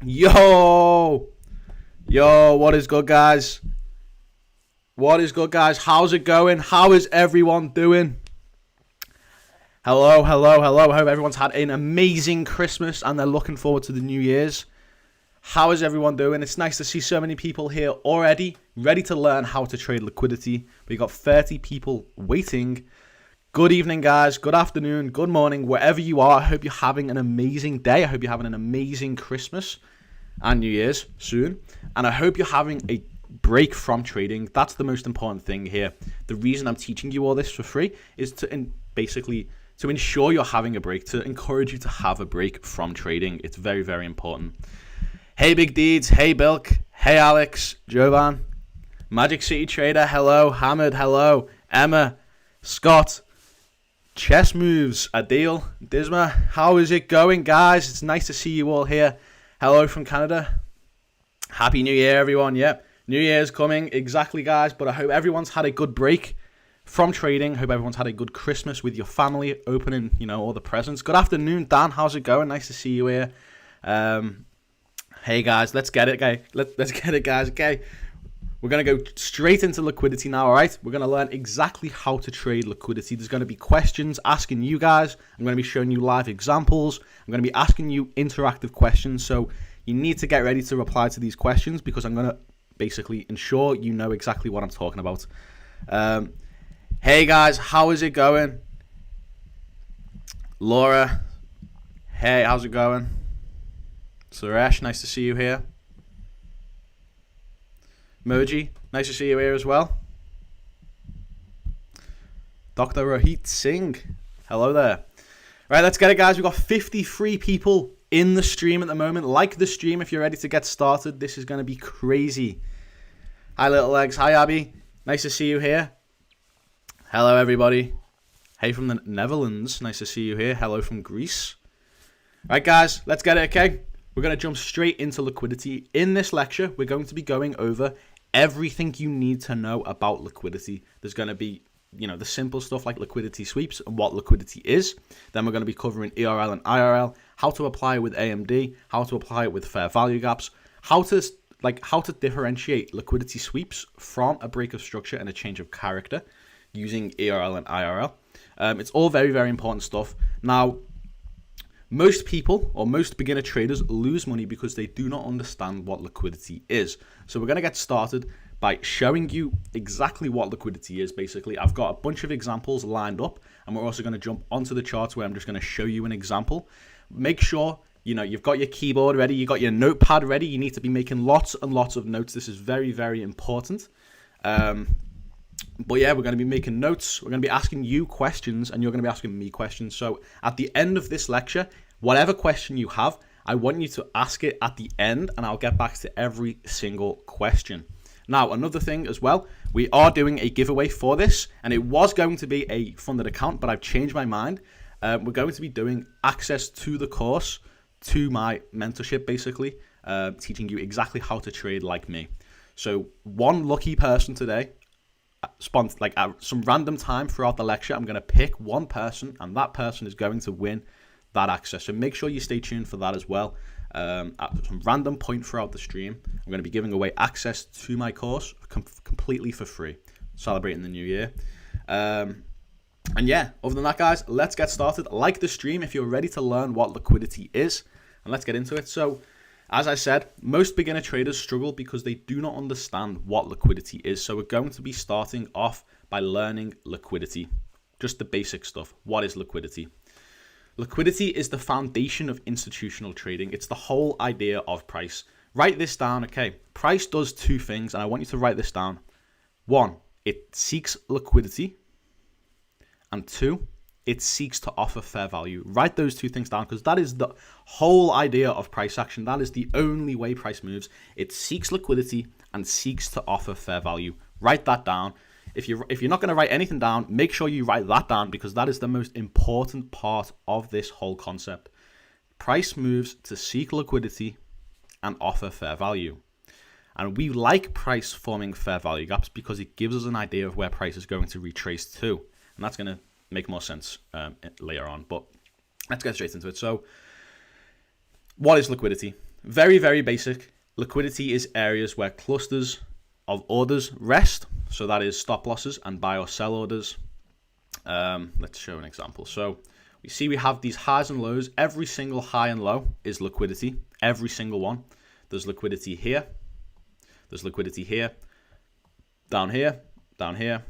Yo, what is good, guys? What is good, guys? How's it going? How is everyone doing? Hello. I hope everyone's had an amazing Christmas and they're looking forward to the New Year's. How is everyone doing? It's nice to see so many people here already, ready to learn how to trade liquidity. We got 30 people waiting. Good evening, guys. Good afternoon. Good morning. Wherever you are, I hope you're having an amazing day. I hope you're having an amazing Christmas and New Year's soon. And I hope you're having a break from trading. That's the most important thing here. The reason I'm teaching you all this for free is to basically to ensure you're having a break, to encourage you to have a break from trading. It's very, very important. Hey, Big Deeds. Hey, Bilk. Hey, Alex. Jovan. Magic City Trader. Hello. Hamid. Hello. Emma. Scott. Chess Moves. Adil. Disma. How is it going, guys? It's nice to see you all here. Hello from Canada. Happy New Year, everyone. Yep. New Year's coming. Exactly, guys. But I hope everyone's had a good break from trading. Hope everyone's had a good Christmas with your family, opening, all the presents. Good afternoon, Dan. How's it going? Nice to see you here. Hey, guys. Let's get it, okay? Let's get it, guys. Okay. We're going to go straight into liquidity now, all right? We're going to learn exactly how to trade liquidity. There's going to be questions asking you guys. I'm going to be showing you live examples. I'm going to be asking you interactive questions. So you need to get ready to reply to these questions because I'm going to basically ensure you know exactly what I'm talking about. Hey, guys. How is it going? Laura. Hey, how's it going? Suresh, nice to see you here. Moji, nice to see you here as well. Dr. Rohit Singh, hello there. Right, let's get it, guys. We've got 53 people in the stream at the moment. Like the stream if you're ready to get started. This is going to be crazy. Hi, Little Legs. Hi, Abby. Nice to see you here. Hello, everybody. Hey from the Netherlands. Nice to see you here. Hello from Greece. Right, guys, let's get it, okay? We're going to jump straight into liquidity. In this lecture, we're going to be going over everything you need to know about liquidity. There's going to be, the simple stuff like liquidity sweeps and what liquidity is. Then we're going to be covering ERL and IRL, how to apply it with AMD, how to apply it with fair value gaps, how to differentiate liquidity sweeps from a break of structure and a change of character using ERL and IRL. It's all very, very important stuff. Now, most people or most beginner traders lose money because they do not understand what liquidity is. So we're going to get started by showing you exactly what liquidity is. Basically, I've got a bunch of examples lined up, and we're also going to jump onto the charts where I'm just going to show you an example. Make sure you've got your keyboard ready, you've got your notepad ready. You need to be making lots and lots of notes. This is very, very important. But yeah, we're going to be making notes. We're going to be asking you questions, and you're going to be asking me questions. So at the end of this lecture, whatever question you have, I want you to ask it at the end, and I'll get back to every single question. Now, another thing as well, we are doing a giveaway for this, and it was going to be a funded account, but I've changed my mind. We're going to be doing access to the course, to my mentorship, basically, teaching you exactly how to trade like me. So one lucky person today, at some random time throughout the lecture, I'm going to pick one person, and that person is going to win that access. So make sure you stay tuned for that as well. At some random point throughout the stream, I'm going to be giving away access to my course completely for free, celebrating the new year. And yeah, other than that, guys, let's get started. Like the stream if you're ready to learn what liquidity is, and let's get into it. So as I said, most beginner traders struggle because they do not understand what liquidity is. So we're going to be starting off by learning liquidity, just the basic stuff. What is liquidity? Liquidity is the foundation of institutional trading. It's the whole idea of price. Write this down, okay? Price does two things, and I want you to write this down. One, it seeks liquidity. And two, it seeks to offer fair value. Write those two things down because that is the whole idea of price action. That is the only way price moves. It seeks liquidity and seeks to offer fair value. Write that down. If you're not going to write anything down, make sure you write that down because that is the most important part of this whole concept. Price moves to seek liquidity and offer fair value. And we like price forming fair value gaps because it gives us an idea of where price is going to retrace to. And that's going to make more sense later on. But let's get straight into it. So what is liquidity? very, very basic. Liquidity is areas where clusters of orders rest. So that is stop losses and buy or sell orders. Let's show an example. So we see we have these highs and lows. Every single high and low is liquidity. Every single one. There's liquidity here. There's liquidity here. Down here. Down here.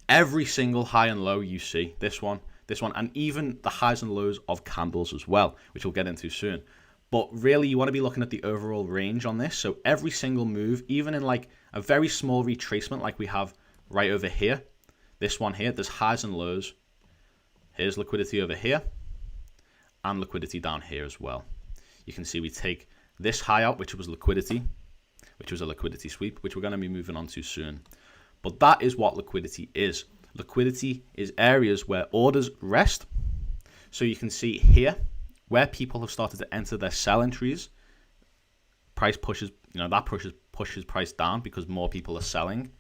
Every single high and low you see. This one, and even the highs and lows of candles as well, which we'll get into soon. But really, you want to be looking at the overall range on this. So every single move, even in like a very small retracement like we have right over here, this one here, there's highs and lows. Here's liquidity over here and liquidity down here as well. You can see we take this high out, which was liquidity, which was a liquidity sweep, which we're going to be moving on to soon. But that is what liquidity is. Liquidity is areas where orders rest. So you can see here, where people have started to enter their sell entries, price pushes, that pushes price down because more people are selling,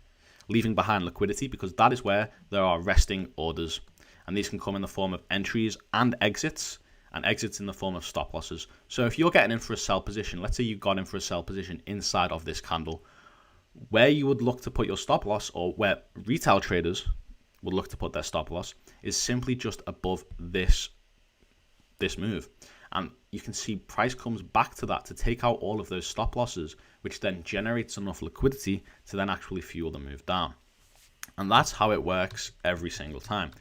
leaving behind liquidity because that is where there are resting orders. And these can come in the form of entries and exits in the form of stop losses. So if you're getting in for a sell position, let's say you got in for a sell position inside of this candle, where you would look to put your stop loss, or where retail traders would look to put their stop loss, is simply just above this move. And you can see price comes back to that to take out all of those stop losses, which then generates enough liquidity to then actually fuel the move down. And that's how it works every single time.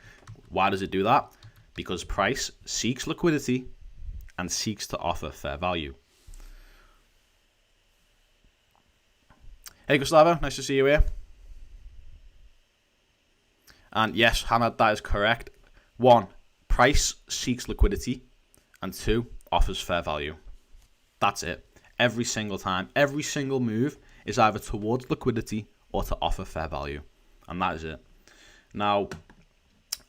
Why does it do that? Because price seeks liquidity and seeks to offer fair value. Hey Gustavo, nice to see you here. And yes, Hannah, that is correct. 1, price seeks liquidity, and 2, offers fair value. That's it. Every single time, every single move is either towards liquidity or to offer fair value. And that is it. Now,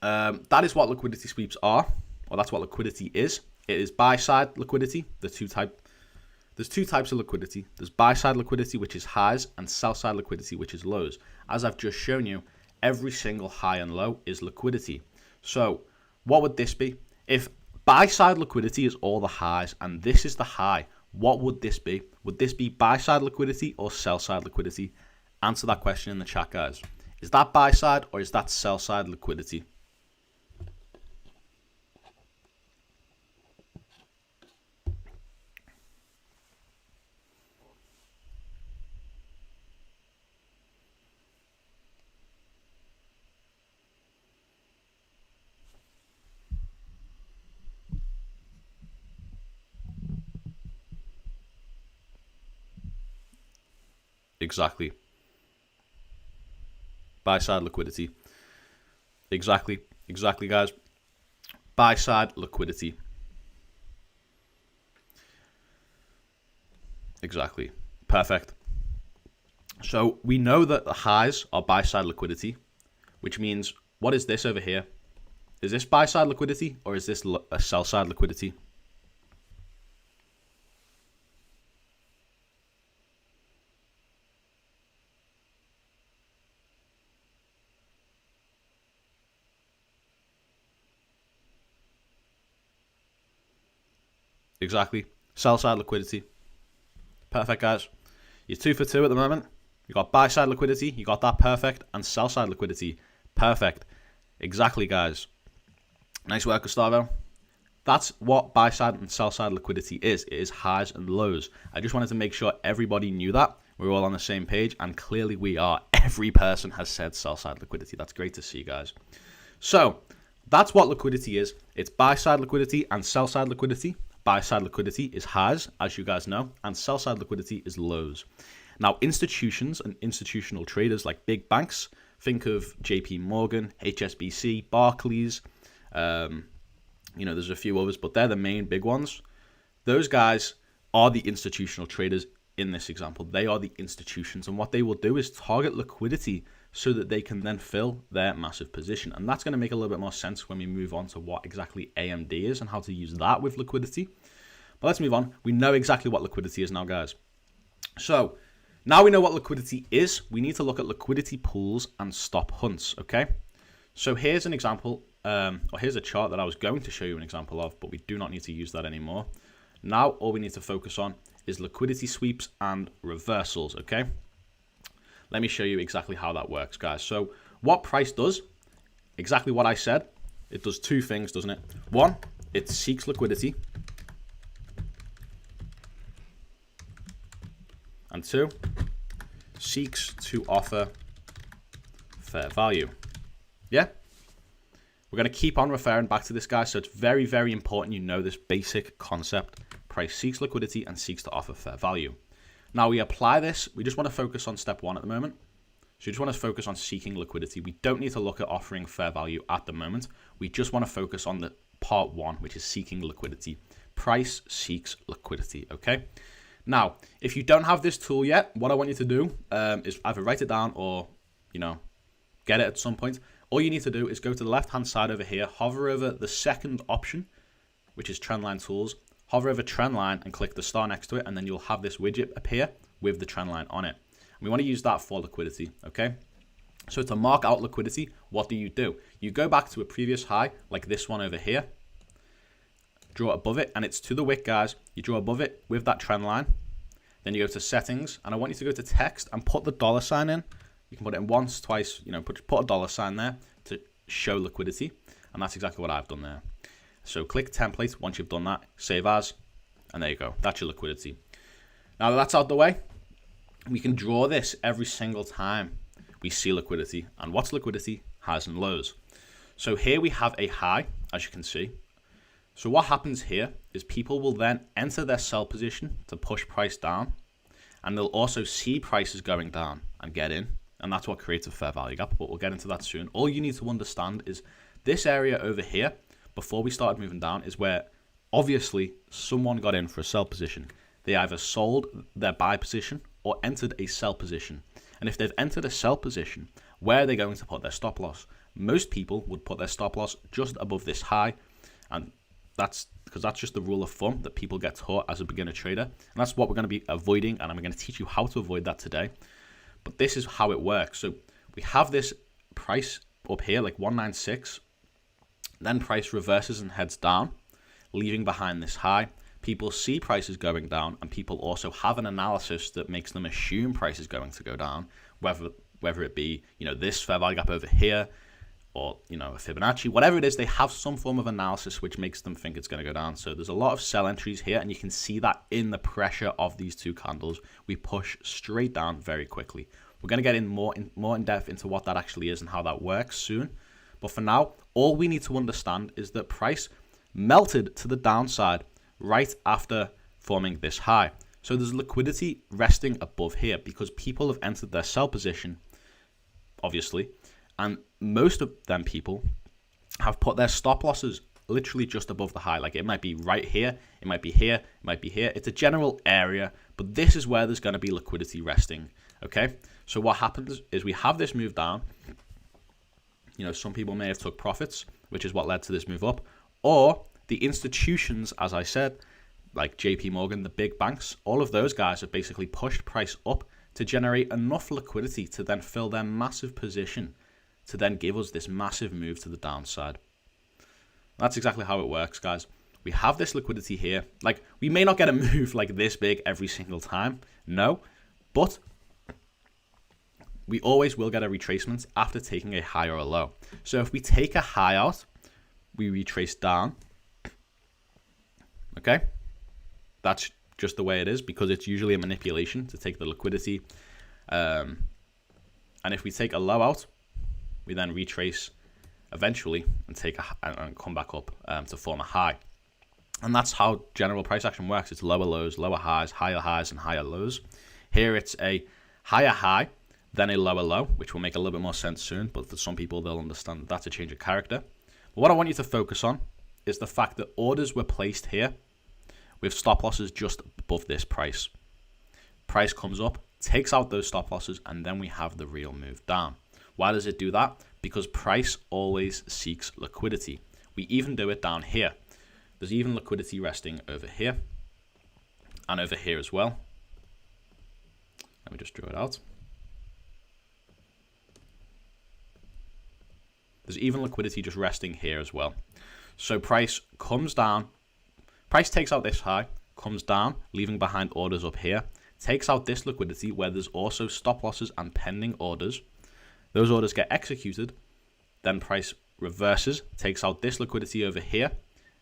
that is what liquidity sweeps are, or that's what liquidity is. It is buy-side liquidity. There's two types of liquidity. There's buy-side liquidity, which is highs, and sell-side liquidity, which is lows. As I've just shown you, every single high and low is liquidity. So what would this be? If buy-side liquidity is all the highs, and this is the high, what would this be? Would this be buy-side liquidity or sell-side liquidity? Answer that question in the chat, guys. Is that buy-side or is that sell-side liquidity? Exactly. Buy-side liquidity. Exactly, guys. Buy-side liquidity. Exactly. Perfect. So we know that the highs are buy-side liquidity, which means, what is this over here? Is this buy-side liquidity or is this a sell-side liquidity? Exactly. Sell-side liquidity. Perfect, guys. You're 2 for 2 at the moment. You got buy-side liquidity. You got that perfect. And sell-side liquidity. Perfect. Exactly, guys. Nice work, Gustavo. That's what buy-side and sell-side liquidity is. It is highs and lows. I just wanted to make sure everybody knew that. We're all on the same page. And clearly we are. Every person has said sell-side liquidity. That's great to see, guys. So that's what liquidity is. It's buy-side liquidity and sell-side liquidity. Buy-side liquidity is highs, as you guys know, and sell-side liquidity is lows. Now, institutions and institutional traders like big banks, think of JP Morgan, HSBC, Barclays, there's a few others, but they're the main big ones. Those guys are the institutional traders in this example. They are the institutions, and what they will do is target liquidity so that they can then fill their massive position. And that's going to make a little bit more sense when we move on to what exactly AMD is and how to use that with liquidity. But let's move on. We know exactly what liquidity is now, guys. So now we know what liquidity is. We need to look at liquidity pools and stop hunts, okay? So here's an example, or here's a chart that I was going to show you an example of, but we do not need to use that anymore. Now all we need to focus on is liquidity sweeps and reversals, okay? Let me show you exactly how that works, guys. So what price does, exactly what I said, it does two things, doesn't it? One, it seeks liquidity. And two, seeks to offer fair value. Yeah? We're going to keep on referring back to this, guys, so it's very, very important you know this basic concept. Price seeks liquidity and seeks to offer fair value. Now we apply this, we just want to focus on step one at the moment. So you just want to focus on seeking liquidity. We don't need to look at offering fair value at the moment. We just want to focus on the part one, which is seeking liquidity. Price seeks liquidity, okay? Now, if you don't have this tool yet, what I want you to do is either write it down or, get it at some point. All you need to do is go to the left-hand side over here, hover over the second option, which is Trendline Tools, hover over Trendline and click the star next to it, and then you'll have this widget appear with the trend line on it. And we want to use that for liquidity, okay? So to mark out liquidity, what do? You go back to a previous high, like this one over here, draw above it, and it's to the wick, guys. You draw above it with that trend line. Then you go to settings, and I want you to go to text and put the dollar sign in. You can put it in once, twice, put a dollar sign there to show liquidity. And that's exactly what I've done there. So click template once you've done that, save as, and there you go. That's your liquidity. Now that that's out the way, we can draw this every single time we see liquidity. And what's liquidity? Highs and lows. So here we have a high, as you can see. So what happens here is people will then enter their sell position to push price down, and they'll also see prices going down and get in. And that's what creates a fair value gap, but we'll get into that soon. All you need to understand is this area over here, before we started moving down, is where obviously someone got in for a sell position. They either sold their buy position or entered a sell position. And if they've entered a sell position, where are they going to put their stop loss? Most people would put their stop loss just above this high, and that's because that's just the rule of thumb that people get taught as a beginner trader. And that's what we're going to be avoiding, and I'm going to teach you how to avoid that today. But this is how it works. So we have this price up here, like 196. Then price reverses and heads down, leaving behind this high. People see prices going down, and people also have an analysis that makes them assume price is going to go down, whether it be, this fair value gap over here, or, a Fibonacci, whatever it is, they have some form of analysis which makes them think it's going to go down. So there's a lot of sell entries here, and you can see that in the pressure of these two candles, we push straight down very quickly. We're going to get in more in depth into what that actually is and how that works soon. But for now, all we need to understand is that price melted to the downside right after forming this high. So there's liquidity resting above here because people have entered their sell position, obviously, and most of them people have put their stop losses literally just above the high. Like it might be right here, it might be here, it might be here. It's a general area, but this is where there's going to be liquidity resting, okay? So what happens is we have this move down. Some people may have took profits, which is what led to this move up. Or the institutions, as I said, like JP Morgan, the big banks, all of those guys have basically pushed price up to generate enough liquidity to then fill their massive position to then give us this massive move to the downside. That's exactly how it works, guys. We have this liquidity here. Like, we may not get a move like this big every single time, no, but we always will get a retracement after taking a high or a low. So if we take a high out, we retrace down, okay? That's just the way it is because it's usually a manipulation to take the liquidity. And if we take a low out, we then retrace eventually and and come back up to form a high. And that's how general price action works. It's lower lows, lower highs, and higher lows. Here it's a higher high, then a lower low, which will make a little bit more sense soon. But for some people, they'll understand that that's a change of character. But what I want you to focus on is the fact that orders were placed here with stop losses just above this price. Price comes up, takes out those stop losses, and then we have the real move down. Why does it do that? Because price always seeks liquidity. We even do it down here. There's even liquidity resting over here and over here as well. Let me just draw it out. There's even liquidity just resting here as well. So price comes down, price takes out this high, comes down, leaving behind orders up here, takes out this liquidity where there's also stop losses and pending orders. Those orders get executed, then price reverses, takes out this liquidity over here,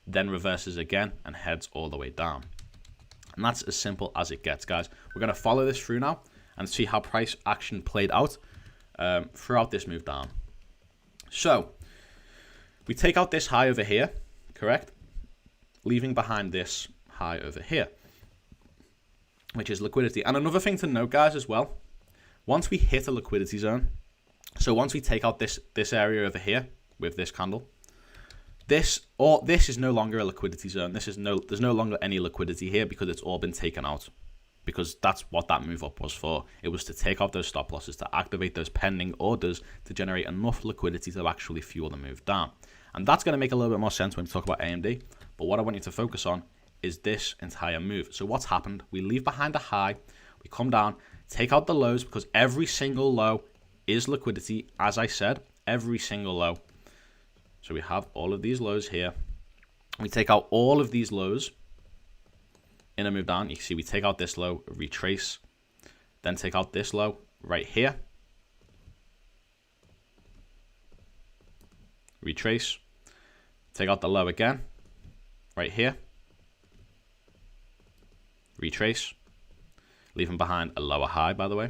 then reverses again and heads all the way down. And that's as simple as it gets, guys. We're going to follow this through now and see how price action played out throughout this move down. So we take out this high over here, correct? Leaving behind this high over here, which is liquidity. And another thing to note, guys, as well, once we hit a liquidity zone, so once we take out this area over here with this candle, this is no longer a liquidity zone. There's no longer any liquidity here because it's all been taken out, because that's what that move up was for. It was to take out those stop losses, to activate those pending orders, to generate enough liquidity to actually fuel the move down. And that's going to make a little bit more sense when we talk about AMD. But what I want you to focus on is this entire move. So what's happened? We leave behind a high, we come down, take out the lows, because every single low is liquidity, as I said, every single low. So we have all of these lows here. We take out all of these lows in a move down. You can see we take out this low, retrace, then take out this low right here, retrace, take out the low again right here, retrace, leaving behind a lower high, by the way.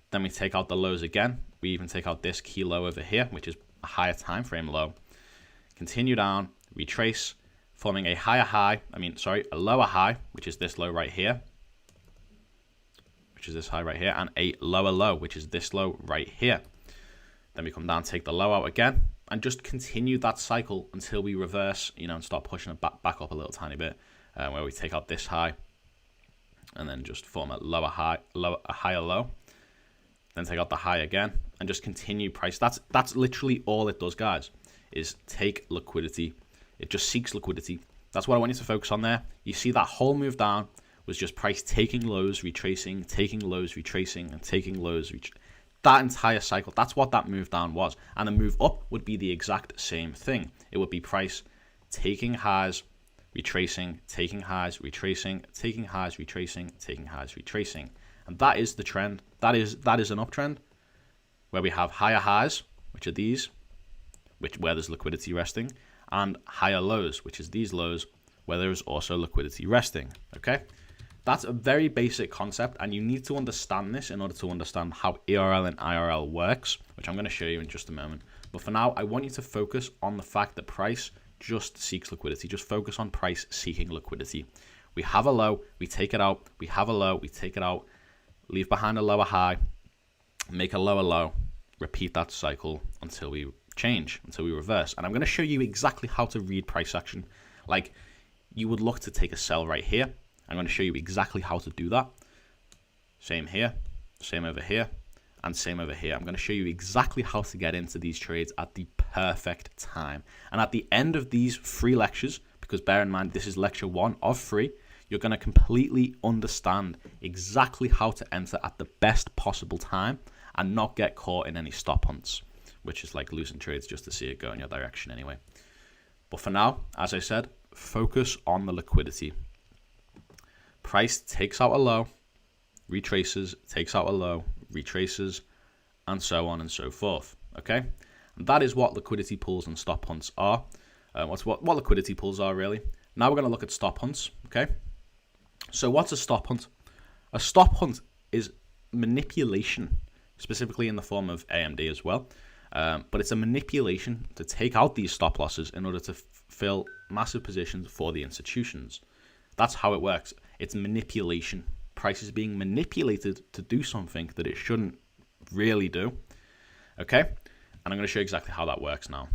Then we take out the lows again. We even take out this key low over here, which is a higher time frame low. Continue down, retrace, forming a a lower high, which is this low right here, which is this high right here, and a lower low, which is this low right here. Then we come down, take the low out again, and just continue that cycle until we reverse, and start pushing it back up a little tiny bit, where we take out this high, and then just form a lower high, a higher low, then take out the high again, and just continue price. That's literally all it does, guys, is take liquidity. It just seeks liquidity. That's what I want you to focus on there. You see that whole move down was just price taking lows, retracing, taking lows, retracing, and taking lows. That entire cycle, that's what that move down was. And the move up would be the exact same thing. It would be price taking highs, retracing, taking highs, retracing, taking highs, retracing, taking highs, retracing. And that is the trend. That is an uptrend where we have higher highs, which are these, where there's liquidity resting, and higher lows, which is these lows, where there is also liquidity resting. Okay, that's a very basic concept, and you need to understand this in order to understand how ERL and IRL works, which I'm going to show you in just a moment. But for now, I want you to focus on the fact that price just seeks liquidity. Just focus on price seeking liquidity. We have a low, we take it out. We have a low, we take it out. Leave behind a lower high, make a lower low, repeat that cycle until we change, until we reverse. And I'm going to show you exactly how to read price action. Like, you would look to take a sell right here. I'm going to show you exactly how to do that. Same here, same over here, and same over here. I'm going to show you exactly how to get into these trades at the perfect time. And at the end of these 3 lectures, because bear in mind, this is lecture 1 of 3, you're going to completely understand exactly how to enter at the best possible time and not get caught in any stop hunts, which is like losing trades just to see it go in your direction anyway. But for now, as I said, focus on the liquidity. Price takes out a low, retraces, takes out a low, retraces, and so on and so forth. Okay, and that is what liquidity pools and stop hunts are. What liquidity pools are really. Now we're going to look at stop hunts. Okay, so what's a stop hunt? A stop hunt is manipulation, specifically in the form of AMD as well. But it's a manipulation to take out these stop losses in order to fill massive positions for the institutions. That's how it works. It's manipulation. Price is being manipulated to do something that it shouldn't really do. Okay? And I'm going to show you exactly how that works now.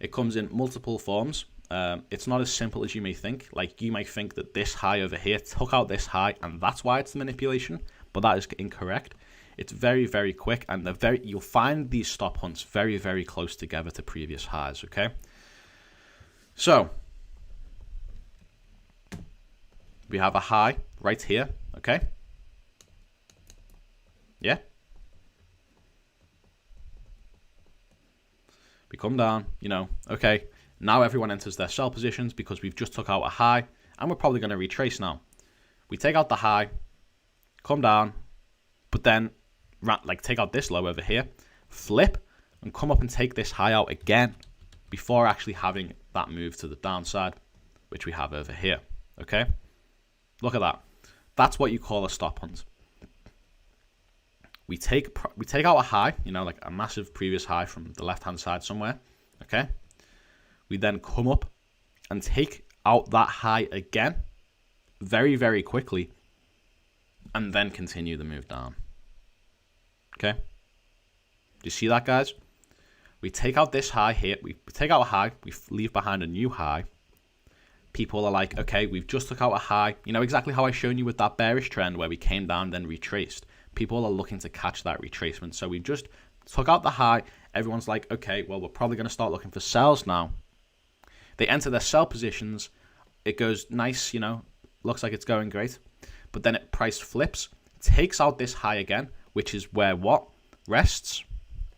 It comes in multiple forms. It's not as simple as you may think. Like, you might think that this high over here took out this high, and that's why it's manipulation. But that is incorrect. It's very, very quick, and you'll find these stop hunts very, very close together to previous highs, okay? So, we have a high right here, okay? Yeah? We come down, okay. Now everyone enters their sell positions because we've just took out a high, and we're probably going to retrace now. We take out the high, come down, but then like take out this low over here, flip, and come up and take this high out again before actually having that move to the downside, which we have over here. Okay, look at that. That's what you call a stop hunt. We take out a high, you know, like a massive previous high from the left hand side somewhere. Okay, we then come up and take out that high again very, very quickly, and then continue the move down. Okay, do you see that, guys? We take out this high here, we take out a high, we leave behind a new high. People are like, okay, we've just took out a high. You know exactly how I shown you with that bearish trend where we came down then retraced. People are looking to catch that retracement. So we just took out the high. Everyone's like, okay, well, we're probably going to start looking for sells now. They enter their sell positions. It goes nice, you know, looks like it's going great. But then it price flips, takes out this high again, which is where what? Rests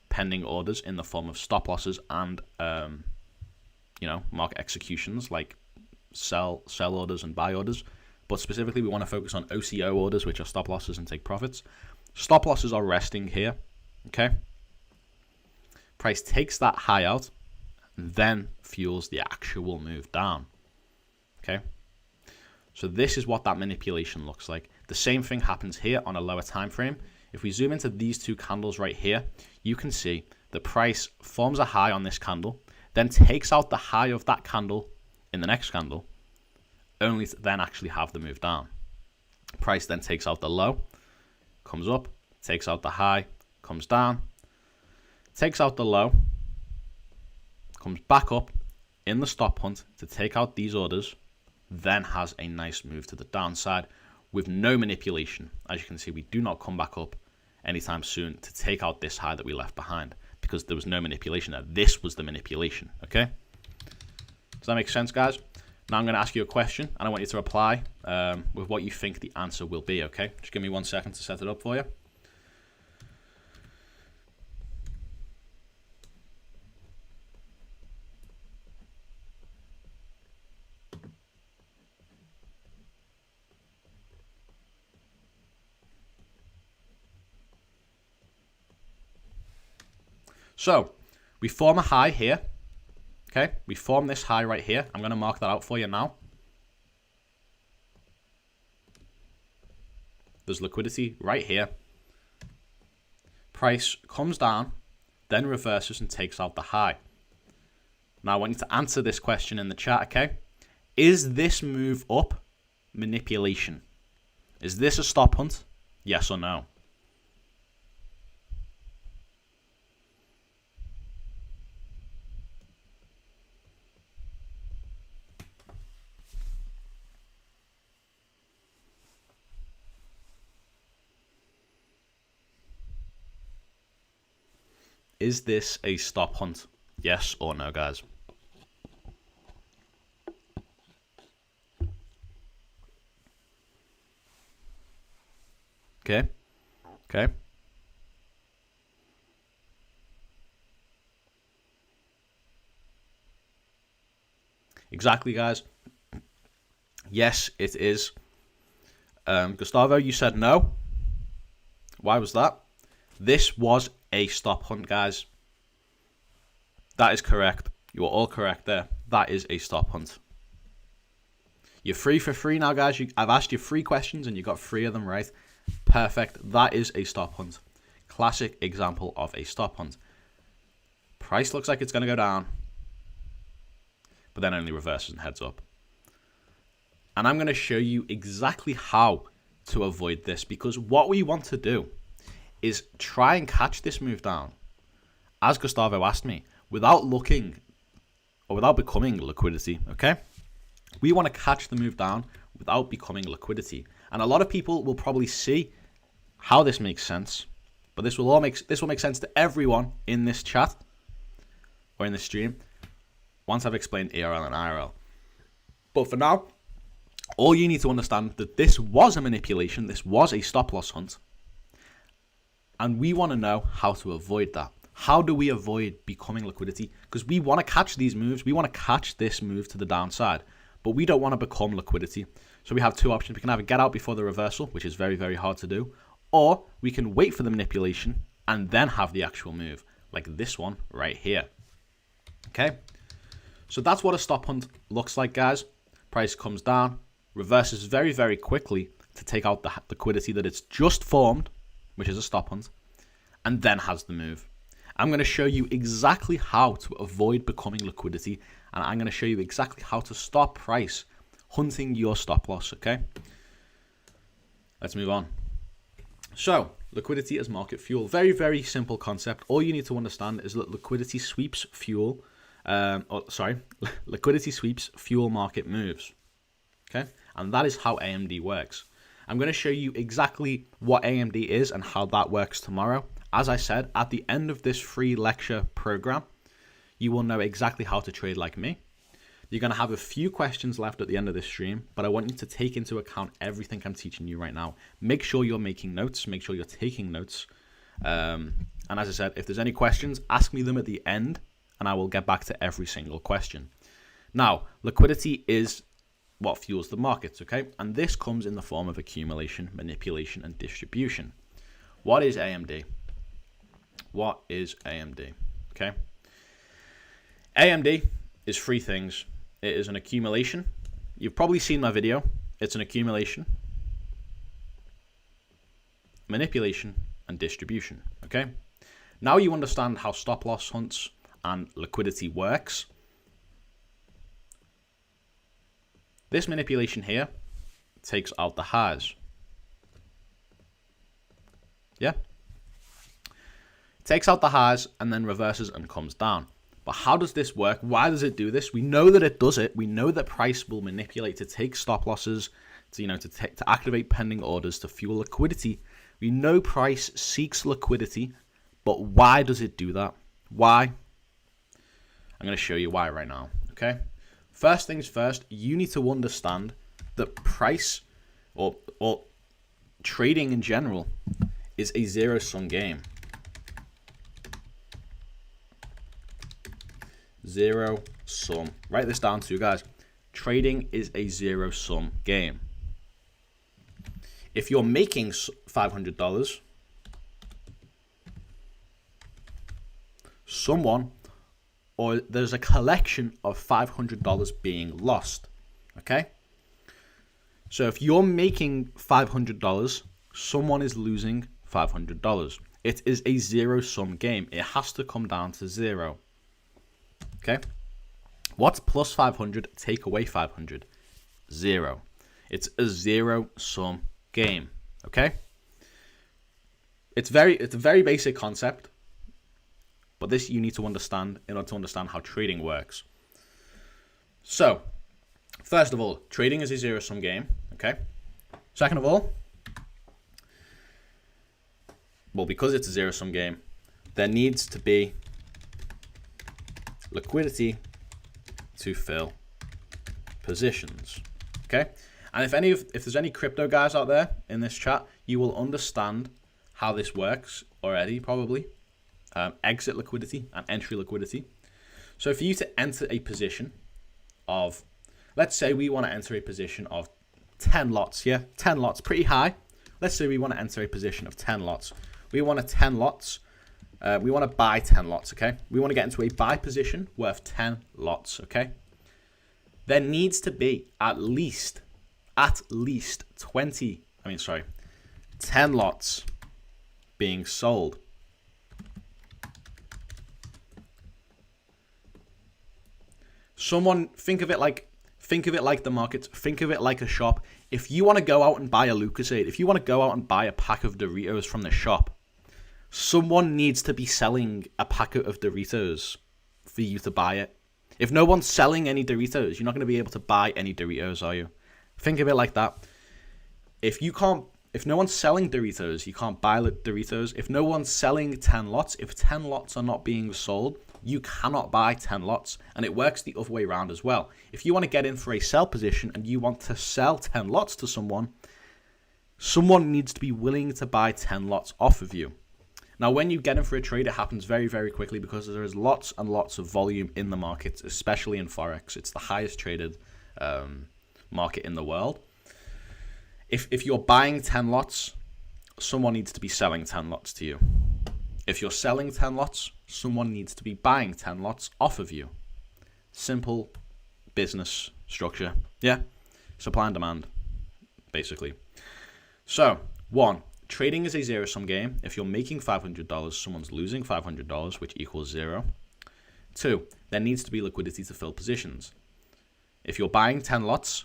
pending orders in the form of stop losses and, you know, market executions like sell orders and buy orders. But specifically, we want to focus on OCO orders, which are stop losses and take profits. Stop losses are resting here, okay? Price takes that high out and then fuels the actual move down, okay? So this is what that manipulation looks like. The same thing happens here on a lower time frame. If we zoom into these two candles right here, you can see the price forms a high on this candle, then takes out the high of that candle in the next candle, only to then actually have the move down. Price then takes out the low, comes up, takes out the high, comes down, takes out the low, comes back up in the stop hunt to take out these orders, then has a nice move to the downside with no manipulation. As you can see, we do not come back up anytime soon to take out this high that we left behind because there was no manipulation there. This was the manipulation, okay? Does that make sense, guys? Now I'm going to ask you a question, and I want you to reply with what you think the answer will be, okay? Just give me 1 second to set it up for you. So, we form a high here. Okay, we form this high right here. I'm going to mark that out for you now. There's liquidity right here. Price comes down, then reverses and takes out the high. Now, I want you to answer this question in the chat, okay? Is this move up manipulation? Is this a stop hunt? Yes or no? Is this a stop hunt? Yes or no, guys? Okay. Okay. Exactly, guys. Yes, it is. Gustavo, you said no. Why was that? This was a stop hunt, guys. That is correct. You are all correct there. That is a stop hunt. You're free for free now, guys. I've asked you 3 questions and you got 3 of them right. Perfect. That is a stop hunt. Classic example of a stop hunt. Price looks like it's going to go down, but then only reverses and heads up. And I'm going to show you exactly how to avoid this, because what we want to do is try and catch this move down, as Gustavo asked me, without looking or without becoming liquidity, okay? We want to catch the move down without becoming liquidity. And a lot of people will probably see how this makes sense, but this will make sense to everyone in this chat or in this stream once I've explained ERL and IRL. But for now, all you need to understand that this was a manipulation, this was a stop loss hunt, and we want to know how to avoid that. How do we avoid becoming liquidity? Because we want to catch these moves. We want to catch this move to the downside, but we don't want to become liquidity. So we have two options. We can either get out before the reversal, which is very, very hard to do, or we can wait for the manipulation and then have the actual move, like this one right here. Okay, so that's what a stop hunt looks like, guys. Price comes down, reverses very, very quickly to take out the liquidity that it's just formed, which is a stop hunt, and then has the move. I'm going to show you exactly how to avoid becoming liquidity, and I'm going to show you exactly how to stop price hunting your stop loss, okay? Let's move on. So, liquidity as market fuel. Very, very simple concept. All you need to understand is that liquidity sweeps fuel, liquidity sweeps fuel market moves, okay? And that is how AMD works. I'm going to show you exactly what AMD is and how that works tomorrow. As I said, at the end of this free lecture program, you will know exactly how to trade like me. You're going to have a few questions left at the end of this stream, but I want you to take into account everything I'm teaching you right now. Make sure you're making notes. Make sure you're taking notes. And as I said, if there's any questions, ask me them at the end, and I will get back to every single question. Now, liquidity is what fuels the markets, okay? And this comes in the form of accumulation, manipulation, and distribution. What is AMD? What is AMD? Okay. AMD is three things. It is an accumulation. You've probably seen my video. It's an accumulation, manipulation, and distribution. Okay. Now you understand how stop loss hunts and liquidity works. This manipulation here takes out the highs. Yeah. Takes out the highs and then reverses and comes down. But how does this work? Why does it do this? We know that it does it. We know that price will manipulate to take stop losses, to activate pending orders, to fuel liquidity. We know price seeks liquidity, but why does it do that? Why? I'm going to show you why right now, okay? First things first, you need to understand that price or trading in general is a zero-sum game. Zero sum. Write this down too, guys. Trading is a zero sum game. If you're making $500, there's a collection of $500 being lost. Okay? So if you're making $500, someone is losing $500. It is a zero sum game. It has to come down to zero. Okay, what's plus 500 take away 500? Zero. It's a zero sum game. Okay, it's a very basic concept, but this you need to understand in order to understand how trading works. So, first of all, trading is a zero sum game. Okay. Second of all, well, because it's a zero sum game, there needs to be liquidity to fill positions. Okay, and if there's any crypto guys out there in this chat, you will understand how this works already, probably. Exit liquidity and entry liquidity. So for you to enter a position of, let's say we want to enter a position of 10 lots. Yeah, 10 lots, pretty high. Let's say we want to enter a position of 10 lots. We want 10 lots. We want to buy 10 lots, okay? We want to get into a buy position worth 10 lots, okay? There needs to be at least 10 lots being sold. Someone think of it like the markets, think of it like a shop. If you want to go out and buy a Lucasade, if you want to go out and buy a pack of Doritos from the shop, someone needs to be selling a packet of Doritos for you to buy it. If no one's selling any Doritos, you're not going to be able to buy any Doritos, are you? Think of it like that. If no one's selling Doritos, you can't buy Doritos. If no one's selling 10 lots, if 10 lots are not being sold, you cannot buy 10 lots. And it works the other way around as well. If you want to get in for a sell position and you want to sell 10 lots to someone needs to be willing to buy 10 lots off of you. Now, when you get in for a trade, it happens very, very quickly because there is lots and lots of volume in the markets, especially in Forex. It's the highest traded market in the world. If you're buying 10 lots, someone needs to be selling 10 lots to you. If you're selling 10 lots, someone needs to be buying 10 lots off of you. Simple business structure. Yeah? Supply and demand, basically. So, 1, trading is a zero-sum game. If you're making $500, someone's losing $500, which equals 0. 2, there needs to be liquidity to fill positions. If you're buying 10 lots,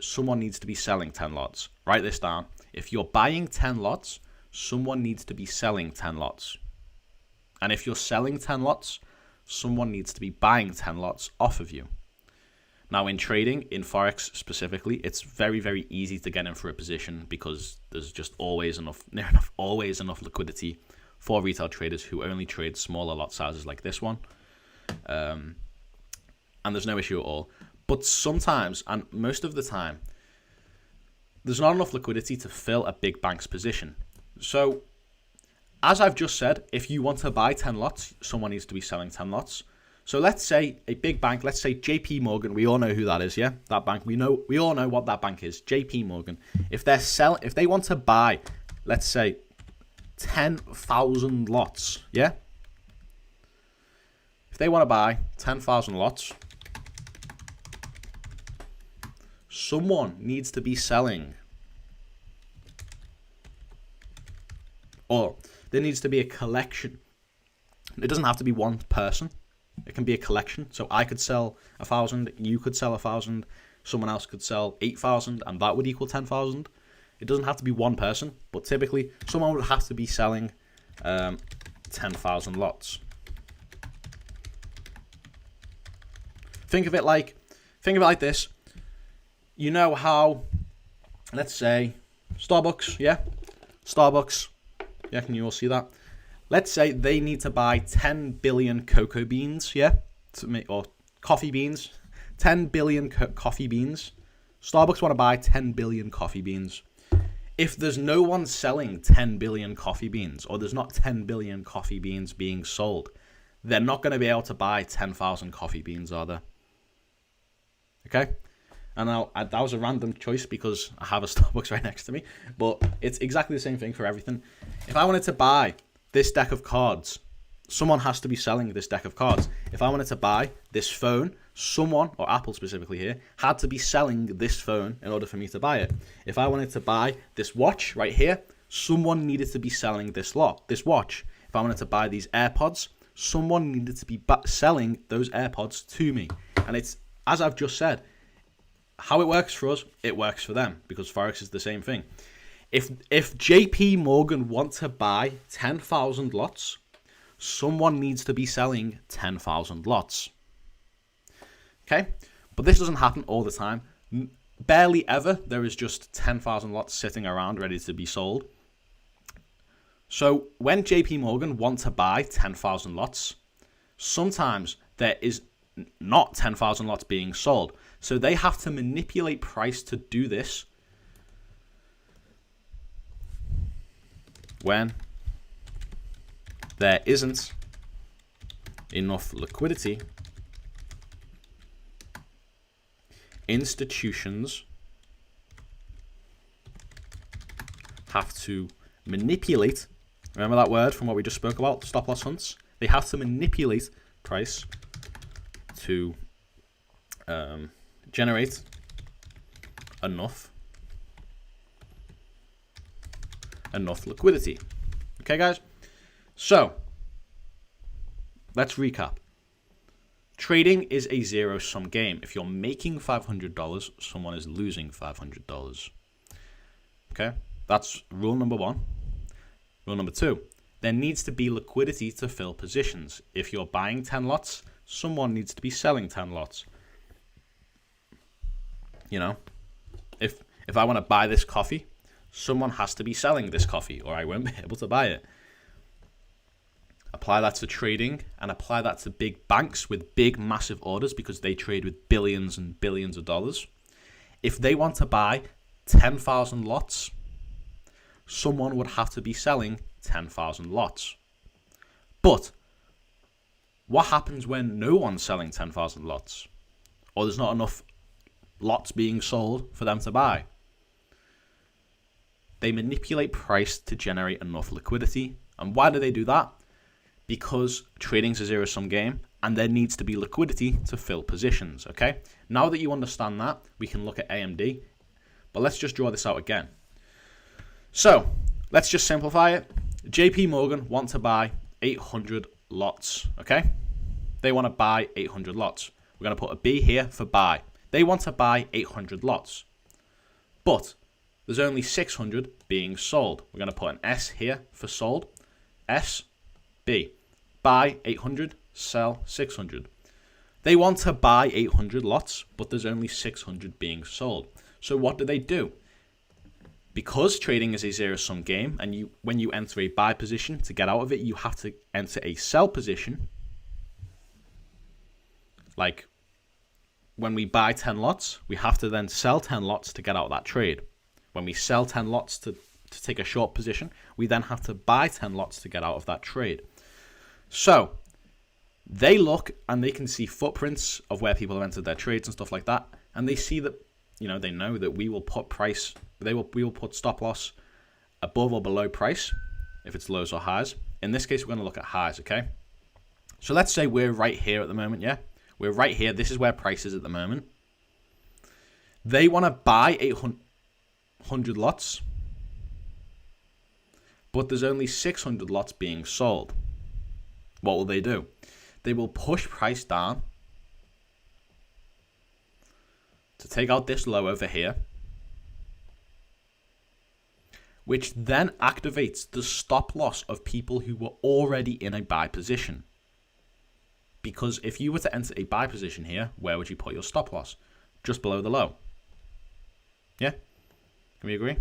someone needs to be selling 10 lots. Write this down. If you're buying 10 lots, someone needs to be selling 10 lots. And if you're selling 10 lots, someone needs to be buying 10 lots off of you. Now, in trading, in Forex specifically, it's very, very easy to get in for a position because there's just always enough liquidity for retail traders who only trade smaller lot sizes like this one. And there's no issue at all. But sometimes, and most of the time, there's not enough liquidity to fill a big bank's position. So, as I've just said, if you want to buy 10 lots, someone needs to be selling 10 lots. So let's say a big bank, let's say JP Morgan, we all know who that is, yeah? That bank, we all know what that bank is, JP Morgan. If they want to buy, let's say 10,000 lots, yeah? If they want to buy 10,000 lots, someone needs to be selling, or there needs to be a collection. It doesn't have to be one person. It can be a collection. So I could sell 1,000, you could sell 1,000, someone else could sell 8,000, and that would equal 10,000. It doesn't have to be one person, but typically someone would have to be selling 10,000 lots. Think of it like this. You know how, let's say, Starbucks, yeah? Starbucks, yeah, can you all see that? Let's say they need to buy 10 billion cocoa beans, yeah? Or coffee beans. 10 billion coffee beans. Starbucks want to buy 10 billion coffee beans. If there's no one selling 10 billion coffee beans, or there's not 10 billion coffee beans being sold, they're not going to be able to buy 10,000 coffee beans, are they? Okay? And now, that was a random choice because I have a Starbucks right next to me, but it's exactly the same thing for everything. If I wanted to buy this deck of cards, someone has to be selling this deck of cards. If I wanted to buy this phone, someone, or Apple specifically here, had to be selling this phone in order for me to buy it. If I wanted to buy this watch right here, someone needed to be selling this watch. If I wanted to buy these AirPods, someone needed to be selling those AirPods to me. And it's, as I've just said, how it works for us, it works for them, because Forex is the same thing. If JP Morgan want to buy 10,000 lots, someone needs to be selling 10,000 lots. Okay? But this doesn't happen all the time. Barely ever there is just 10,000 lots sitting around ready to be sold. So when JP Morgan want to buy 10,000 lots, sometimes there is not 10,000 lots being sold. So they have to manipulate price to do this when there isn't enough liquidity. Institutions have to manipulate, remember that word from what we just spoke about, stop loss hunts? They have to manipulate price to generate enough liquidity. Okay, guys? So, let's recap. Trading is a zero-sum game. If you're making $500, someone is losing $500. Okay? That's rule number 1. Rule number 2. There needs to be liquidity to fill positions. If you're buying 10 lots, someone needs to be selling 10 lots. You know? If I want to buy this coffee, someone has to be selling this coffee, or I won't be able to buy it. Apply that to trading, and apply that to big banks with big, massive orders, because they trade with billions and billions of dollars. If they want to buy 10,000 lots, someone would have to be selling 10,000 lots. But what happens when no one's selling 10,000 lots? Or there's not enough lots being sold for them to buy? They manipulate price to generate enough liquidity. And why do they do that? Because trading's a zero-sum game and there needs to be liquidity to fill positions, okay? Now that you understand that, we can look at AMD, but let's just draw this out again. So, let's just simplify it. JP Morgan want to buy 800 lots, okay? They want to buy 800 lots. We're going to put a B here for buy. They want to buy 800 lots, but there's only 600 being sold. We're going to put an S here for sold. S, B. Buy 800, sell 600. They want to buy 800 lots, but there's only 600 being sold. So what do? Because trading is a zero-sum game, and when you enter a buy position, to get out of it, you have to enter a sell position. Like when we buy 10 lots, we have to then sell 10 lots to get out of that trade. When we sell 10 lots to take a short position, we then have to buy 10 lots to get out of that trade. So they look and they can see footprints of where people have entered their trades and stuff like that, and they see that, they know that we will put price, we will put stop loss above or below price if it's lows or highs. In this case, we're going to look at highs, okay? So let's say we're right here at the moment, yeah? We're right here. This is where price is at the moment. They want to buy 800 lots, but there's only 600 lots being sold. What will they do? They will push price down to take out this low over here, which then activates the stop loss of people who were already in a buy position. Because if you were to enter a buy position here, where would you put your stop loss? Just below the low. Yeah? Can we agree?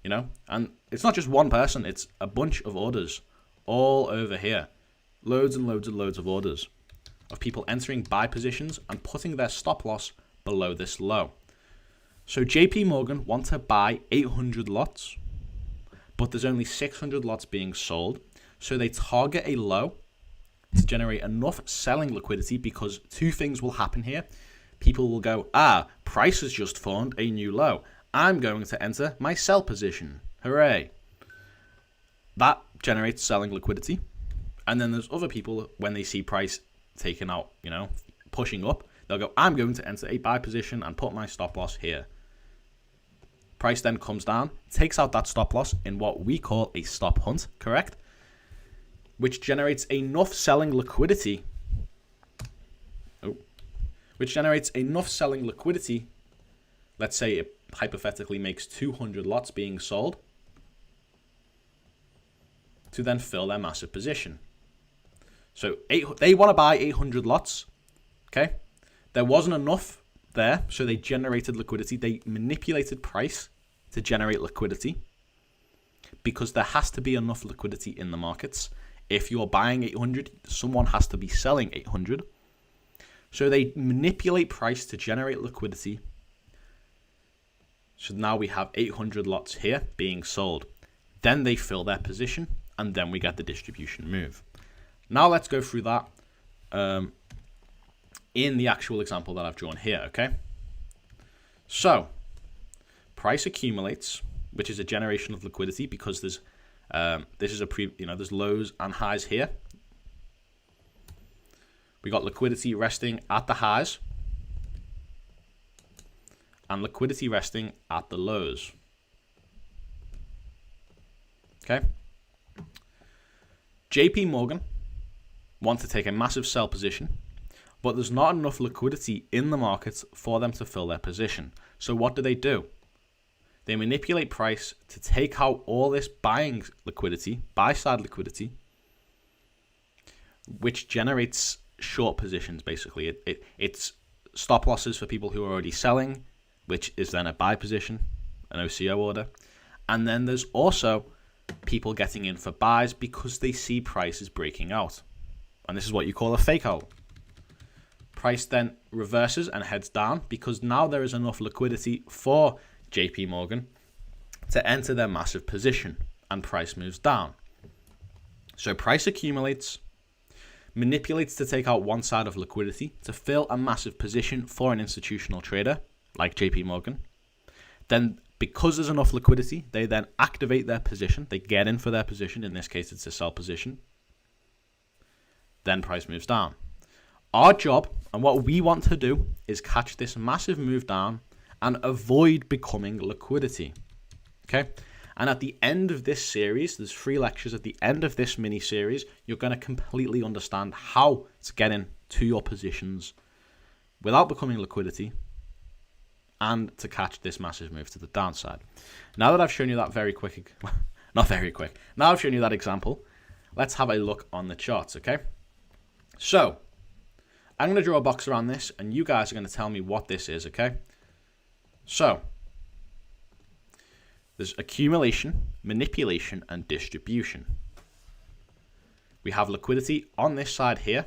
And it's not just one person, it's a bunch of orders all over here. Loads and loads and loads of orders of people entering buy positions and putting their stop loss below this low. So JP Morgan want to buy 800 lots, but there's only 600 lots being sold. So they target a low to generate enough selling liquidity, because two things will happen here. People will go, price has just formed a new low. I'm going to enter my sell position. Hooray. That generates selling liquidity. And then there's other people, when they see price taken out, pushing up, they'll go, I'm going to enter a buy position and put my stop loss here. Price then comes down, takes out that stop loss in what we call a stop hunt, correct? Which generates enough selling liquidity. Let's say it hypothetically makes 200 lots being sold to then fill their massive position. So they want to buy 800 lots, okay? There wasn't enough there, so they generated liquidity. They manipulated price to generate liquidity, because there has to be enough liquidity in the markets. If you're buying 800, someone has to be selling 800. So they manipulate price to generate liquidity. So now we have 800 lots here being sold. Then they fill their position, and then we get the distribution move. Now let's go through that in the actual example that I've drawn here, okay? So price accumulates, which is a generation of liquidity, because there's there's lows and highs here. We got liquidity resting at the highs and liquidity resting at the lows. Okay. JP Morgan want to take a massive sell position, but there's not enough liquidity in the markets for them to fill their position. So what do? They manipulate price to take out all this buying liquidity, buy-side liquidity, which generates short positions, basically. It's stop losses for people who are already selling, which is then a buy position, an OCO order. And then there's also people getting in for buys because they see prices breaking out. And this is what you call a fake out. Price then reverses and heads down because now there is enough liquidity for JP Morgan to enter their massive position, and price moves down. So price accumulates, manipulates to take out one side of liquidity to fill a massive position for an institutional trader like JP Morgan. Then Because there's enough liquidity, they then activate their position. They get in for their position. In this case, it's a sell position. Then price moves down. Our job and what we want to do is catch this massive move down and avoid becoming liquidity. Okay? And at the end of this series, there's 3 lectures. At the end of this mini series, you're going to completely understand how to get into your positions without becoming liquidity and to catch this massive move to the downside. Now that I've shown you that very quick, not very quick, now I've shown you that example, let's have a look on the charts, okay? So, I'm going to draw a box around this, and you guys are going to tell me what this is, okay? So, there's accumulation, manipulation, and distribution. We have liquidity on this side here,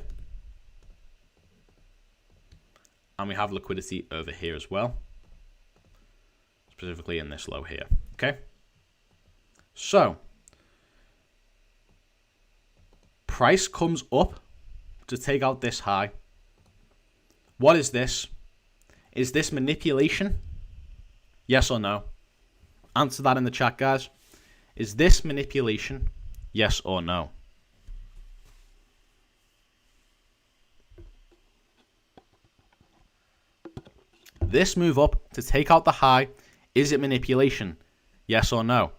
and we have liquidity over here as well, specifically in this low here, okay? So, price comes up to take out this high. What is this? Is this manipulation? Yes or no? Answer that in the chat, guys. Is this manipulation? Yes or no? This move up to take out the high, is it manipulation? Yes or no?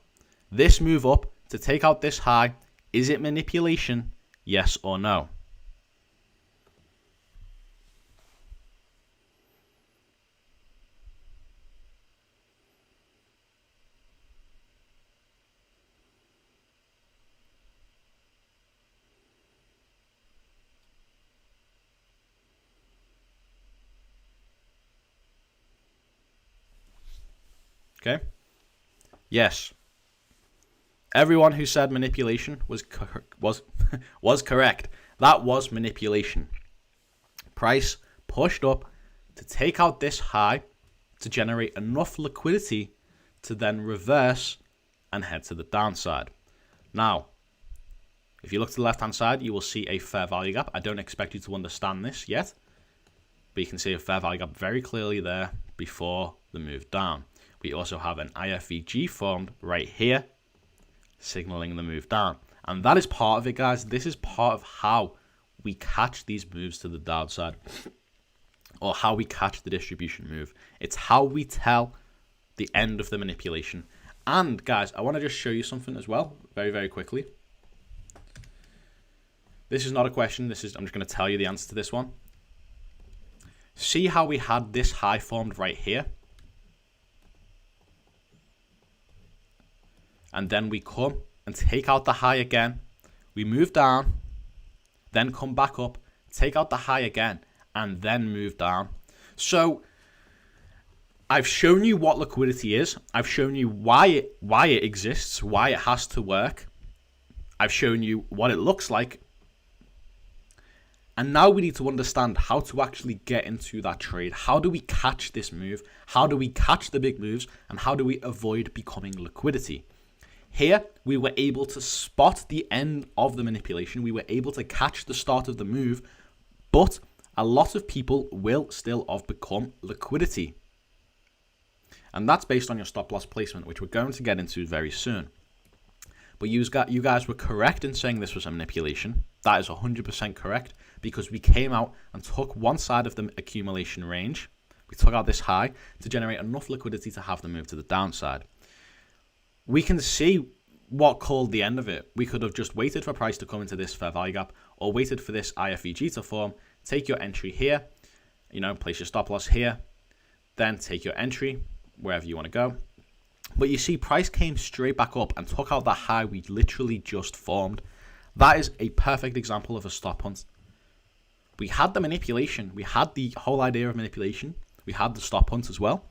This move up to take out this high, is it manipulation? Yes or no? Okay? Yes. Everyone who said manipulation was correct. That was manipulation. Price pushed up to take out this high to generate enough liquidity to then reverse and head to the downside. Now, if you look to the left-hand side, you will see a fair value gap. I don't expect you to understand this yet, but you can see a fair value gap very clearly there before the move down. We also have an IFVG formed right here, signaling the move down. And that is part of it, guys. This is part of how we catch these moves to the downside, or how we catch the distribution move. It's how we tell the end of the manipulation. And guys, I want to just show you something as well, very, very quickly. This is not a question. I'm just going to tell you the answer to this one. See how we had this high formed right here? And then we come and take out the high again. We move down, then come back up, take out the high again, and then move down. So I've shown you what liquidity is. I've shown you why it exists, why it has to work. I've shown you what it looks like. And now we need to understand how to actually get into that trade. How do we catch this move? How do we catch the big moves? And how do we avoid becoming liquidity? Here, we were able to spot the end of the manipulation. We were able to catch the start of the move, but a lot of people will still have become liquidity. And that's based on your stop loss placement, which we're going to get into very soon. But you guys were correct in saying this was a manipulation. That is 100% correct, because we came out and took one side of the accumulation range. We took out this high to generate enough liquidity to have them move to the downside. We can see what called the end of it. We could have just waited for price to come into this fair value gap, or waited for this IFVG to form, take your entry here, place your stop loss here, then take your entry wherever you want to go. But you see, price came straight back up and took out the high we literally just formed. That is a perfect example of a stop hunt. We had the manipulation. We had the whole idea of manipulation. We had the stop hunt as well.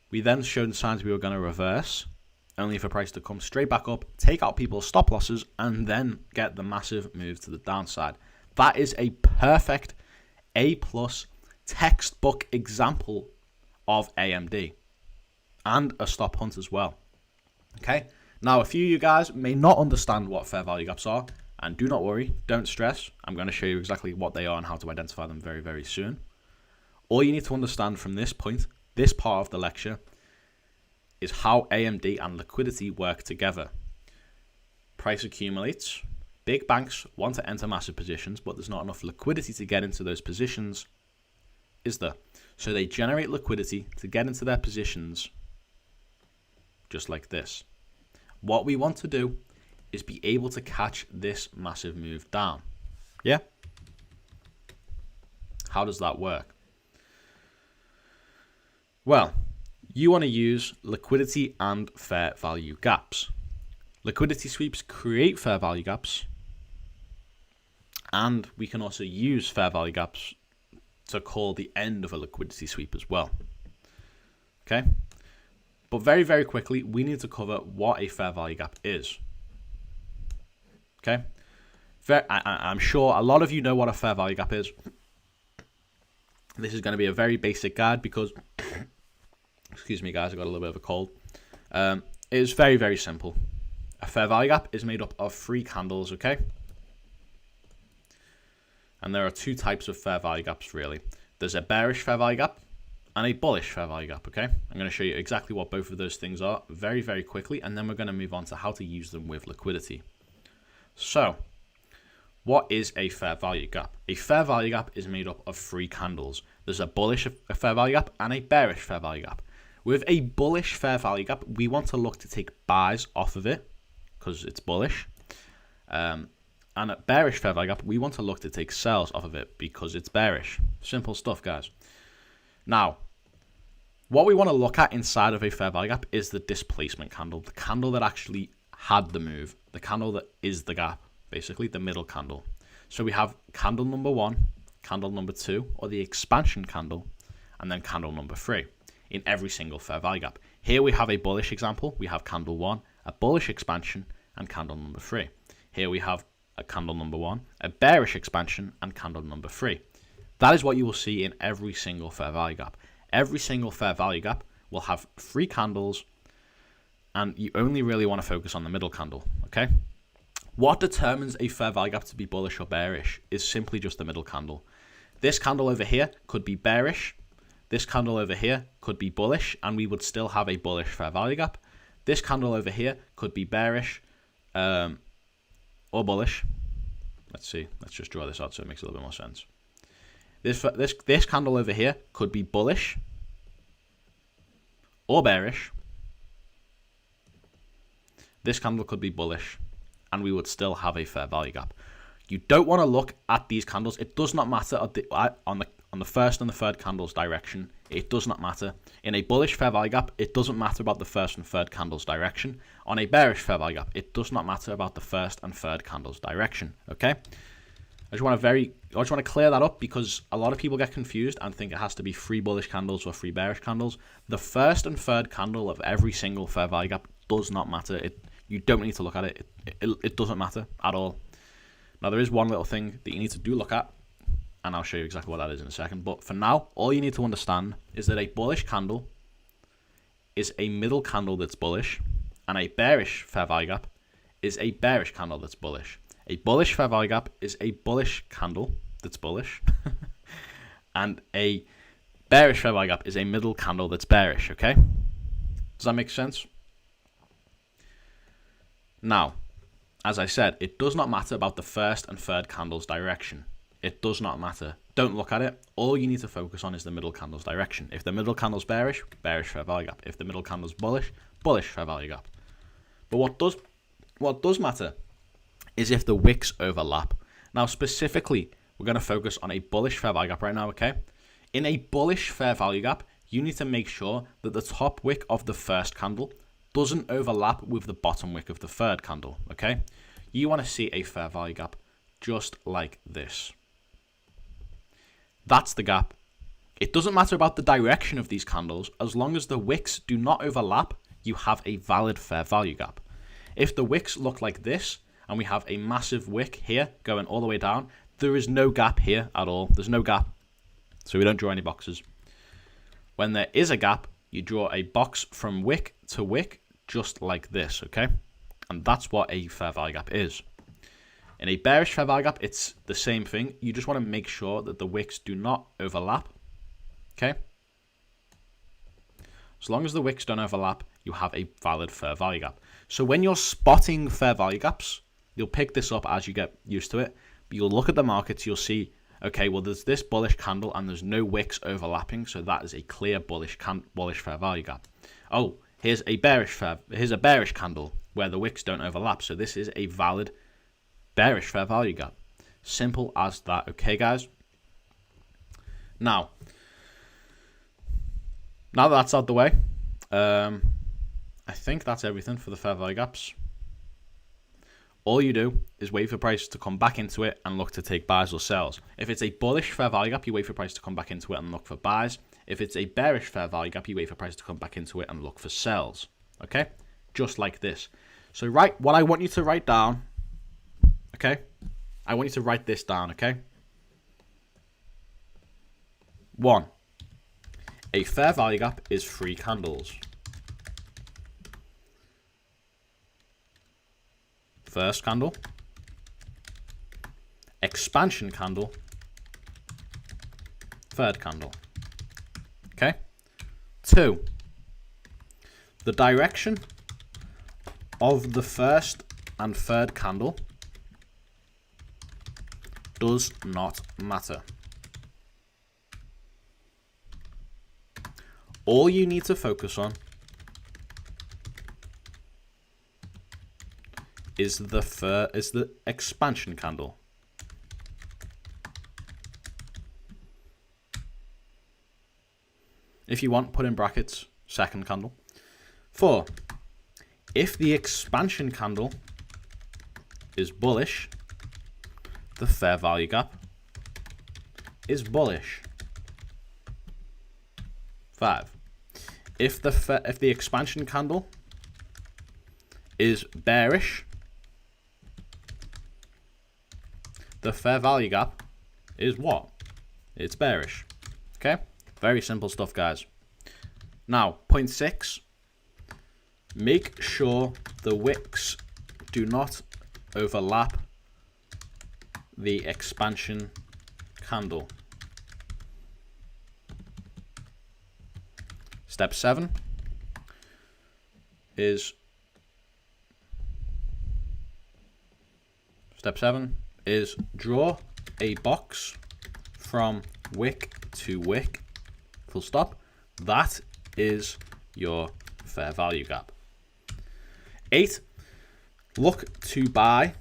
We then showed the signs we were going to reverse, only for price to come straight back up, take out people's stop losses, and then get the massive move to the downside. That is a perfect A+ textbook example of AMD and a stop hunt as well. Okay, now a few of you guys may not understand what fair value gaps are, and do not worry, don't stress. I'm going to show you exactly what they are and how to identify them very, very soon. All you need to understand from this point, this part of the lecture, is how AMD and liquidity work together. Price accumulates. Big banks want to enter massive positions, but there's not enough liquidity to get into those positions, is there? So they generate liquidity to get into their positions just like this. What we want to do is be able to catch this massive move down. Yeah? How does that work? Well, you want to use liquidity and fair value gaps. Liquidity sweeps create fair value gaps, and we can also use fair value gaps to call the end of a liquidity sweep as well. Okay? But very, very quickly, we need to cover what a fair value gap is. Okay? I'm sure a lot of you know what a fair value gap is. This is going to be a very basic guide because, excuse me guys, I got a little bit of a cold. It is very, very simple. A fair value gap is made up of 3 candles, okay? And there are 2 types of fair value gaps, really. There's a bearish fair value gap and a bullish fair value gap, okay? I'm going to show you exactly what both of those things are very, very quickly, and then we're going to move on to how to use them with liquidity. So, what is a fair value gap? A fair value gap is made up of 3 candles. There's a bullish fair value gap and a bearish fair value gap. With a bullish fair value gap, we want to look to take buys off of it because it's bullish. And a bearish fair value gap, we want to look to take sells off of it because it's bearish. Simple stuff, guys. Now, what we want to look at inside of a fair value gap is the displacement candle, the candle that actually had the move, the candle that is the gap, basically the middle candle. So we have candle number 1, candle number 2, or the expansion candle, and then candle number 3 in every single fair value gap. Here we have a bullish example. We have candle 1, a bullish expansion, and candle number 3. Here we have a candle number 1, a bearish expansion, and candle number 3. That is what you will see in every single fair value gap. Every single fair value gap will have 3 candles, and you only really want to focus on the middle candle, okay? What determines a fair value gap to be bullish or bearish is simply just the middle candle. This candle over here could be bearish. This candle over here could be bullish, and we would still have a bullish fair value gap. This candle over here could be bearish or bullish. Let's see. Let's just draw this out so it makes a little bit more sense. This candle over here could be bullish or bearish. This candle could be bullish, and we would still have a fair value gap. You don't want to look at these candles. It does not matter on the first and the third candles direction. It does not matter. In a bullish fair value gap, it doesn't matter about the first and third candles direction. On a bearish fair value gap, it does not matter about the first and third candles direction. Okay? I just want to clear that up because a lot of people get confused and think it has to be 3 bullish candles or 3 bearish candles. The first and third candle of every single fair value gap does not matter. You don't need to look at it. It doesn't matter at all. Now, there is one little thing that you need to do look at, and I'll show you exactly what that is in a second. But for now, all you need to understand is that a bullish candle is a middle candle that's bullish, and a bearish fair value gap is a bearish candle that's bullish. A bullish fair value gap is a bullish candle that's bullish, and a bearish fair value gap is a middle candle that's bearish, okay? Does that make sense? Now, as I said, it does not matter about the first and third candles direction. It does not matter. Don't look at it. All you need to focus on is the middle candle's direction. If the middle candle's bearish, bearish fair value gap. If the middle candle's bullish, bullish fair value gap. But what does matter is if the wicks overlap. Now, specifically, we're going to focus on a bullish fair value gap right now, okay? In a bullish fair value gap, you need to make sure that the top wick of the first candle doesn't overlap with the bottom wick of the third candle, okay? You want to see a fair value gap just like this. That's the gap. It doesn't matter about the direction of these candles. As long as the wicks do not overlap, you have a valid fair value gap. If the wicks look like this, and we have a massive wick here going all the way down, there is no gap here at all. There's no gap, so we don't draw any boxes. When there is a gap, you draw a box from wick to wick, just like this, okay? And that's what a fair value gap is. In a bearish fair value gap, it's the same thing. You just want to make sure that the wicks do not overlap, okay? As long as the wicks don't overlap, you have a valid fair value gap. So when you're spotting fair value gaps, you'll pick this up as you get used to it. But you'll look at the markets, you'll see, okay, well, there's this bullish candle and there's no wicks overlapping, so that is a clear bullish fair value gap. Oh, here's a bearish candle where the wicks don't overlap, so this is a valid bearish fair value gap. Simple as that. Okay, guys. Now that that's out the way, I think that's everything for the fair value gaps. All you do is wait for price to come back into it and look to take buys or sells. If it's a bullish fair value gap, you wait for price to come back into it and look for buys. If it's a bearish fair value gap, you wait for price to come back into it and look for sells. Okay? Just like this. So what I want you to write down, okay? I want you to write this down, okay? 1. A fair value gap is 3 candles. First candle, expansion candle, third candle. Okay? 2. The direction of the first and third candle does not matter. All you need to focus on is the expansion candle. If you want, put in brackets, second candle. 4. If the expansion candle is bullish, the fair value gap is bullish. 5. If the expansion candle is bearish, the fair value gap is what? It's bearish. Okay? Very simple stuff, guys. Now, point 6. Make sure the wicks do not overlap the expansion candle. Step 7 is draw a box from wick to wick, full stop. That is your fair value gap. 8, look to buy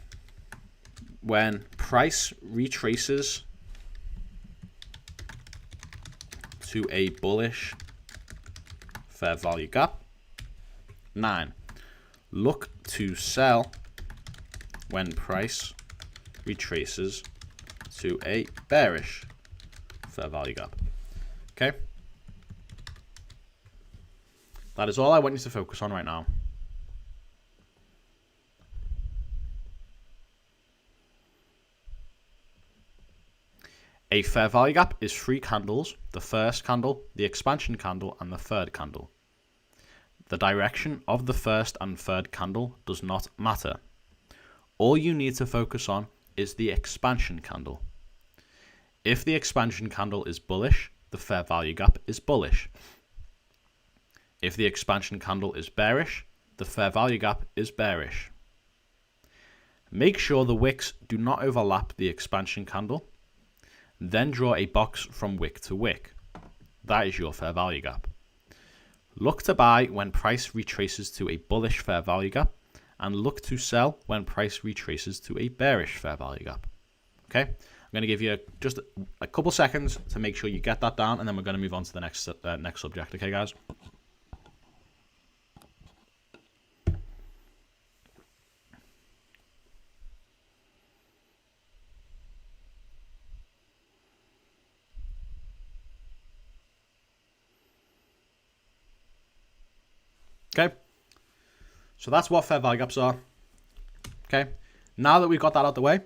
when price retraces to a bullish fair value gap. 9, look to sell when price retraces to a bearish fair value gap. Okay? That is all I want you to focus on right now. A fair value gap is 3 candles, the first candle, the expansion candle, and the third candle. The direction of the first and third candle does not matter. All you need to focus on is the expansion candle. If the expansion candle is bullish, the fair value gap is bullish. If the expansion candle is bearish, the fair value gap is bearish. Make sure the wicks do not overlap the expansion candle. Then draw a box from wick to wick. That is your fair value gap. Look to buy when price retraces to a bullish fair value gap, and look to sell when price retraces to a bearish fair value gap. Okay? I'm going to give you just a couple seconds to make sure you get that down, and then we're going to move on to the next subject. Okay, guys? Okay, so that's what fair value gaps are. Okay, now that we've got that out of the way,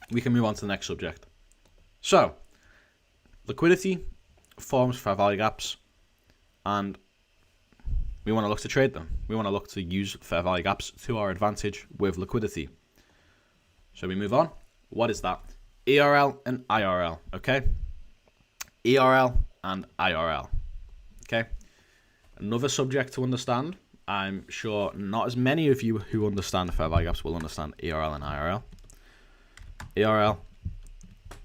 we can move on to the next subject. So, liquidity forms fair value gaps, and we want to look to trade them. We want to look to use fair value gaps to our advantage with liquidity. So we move on. What is that? ERL and IRL, okay? ERL and IRL. Okay. Another subject to understand. I'm sure not as many of you who understand fair value gaps will understand ERL and IRL. ERL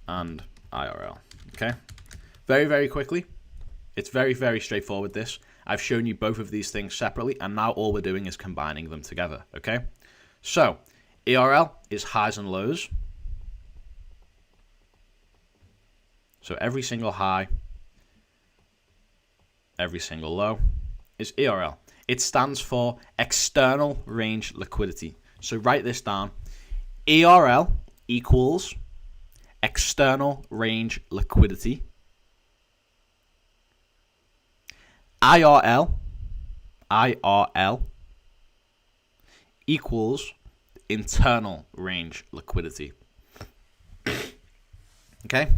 and IRL. Okay. Very, very quickly. It's very, very straightforward, this. I've shown you both of these things separately, and now all we're doing is combining them together. Okay. So, ERL is highs and lows. So every single high, every single low is ERL. It stands for external range liquidity. So write this down. ERL equals external range liquidity. IRL equals internal range liquidity. Okay?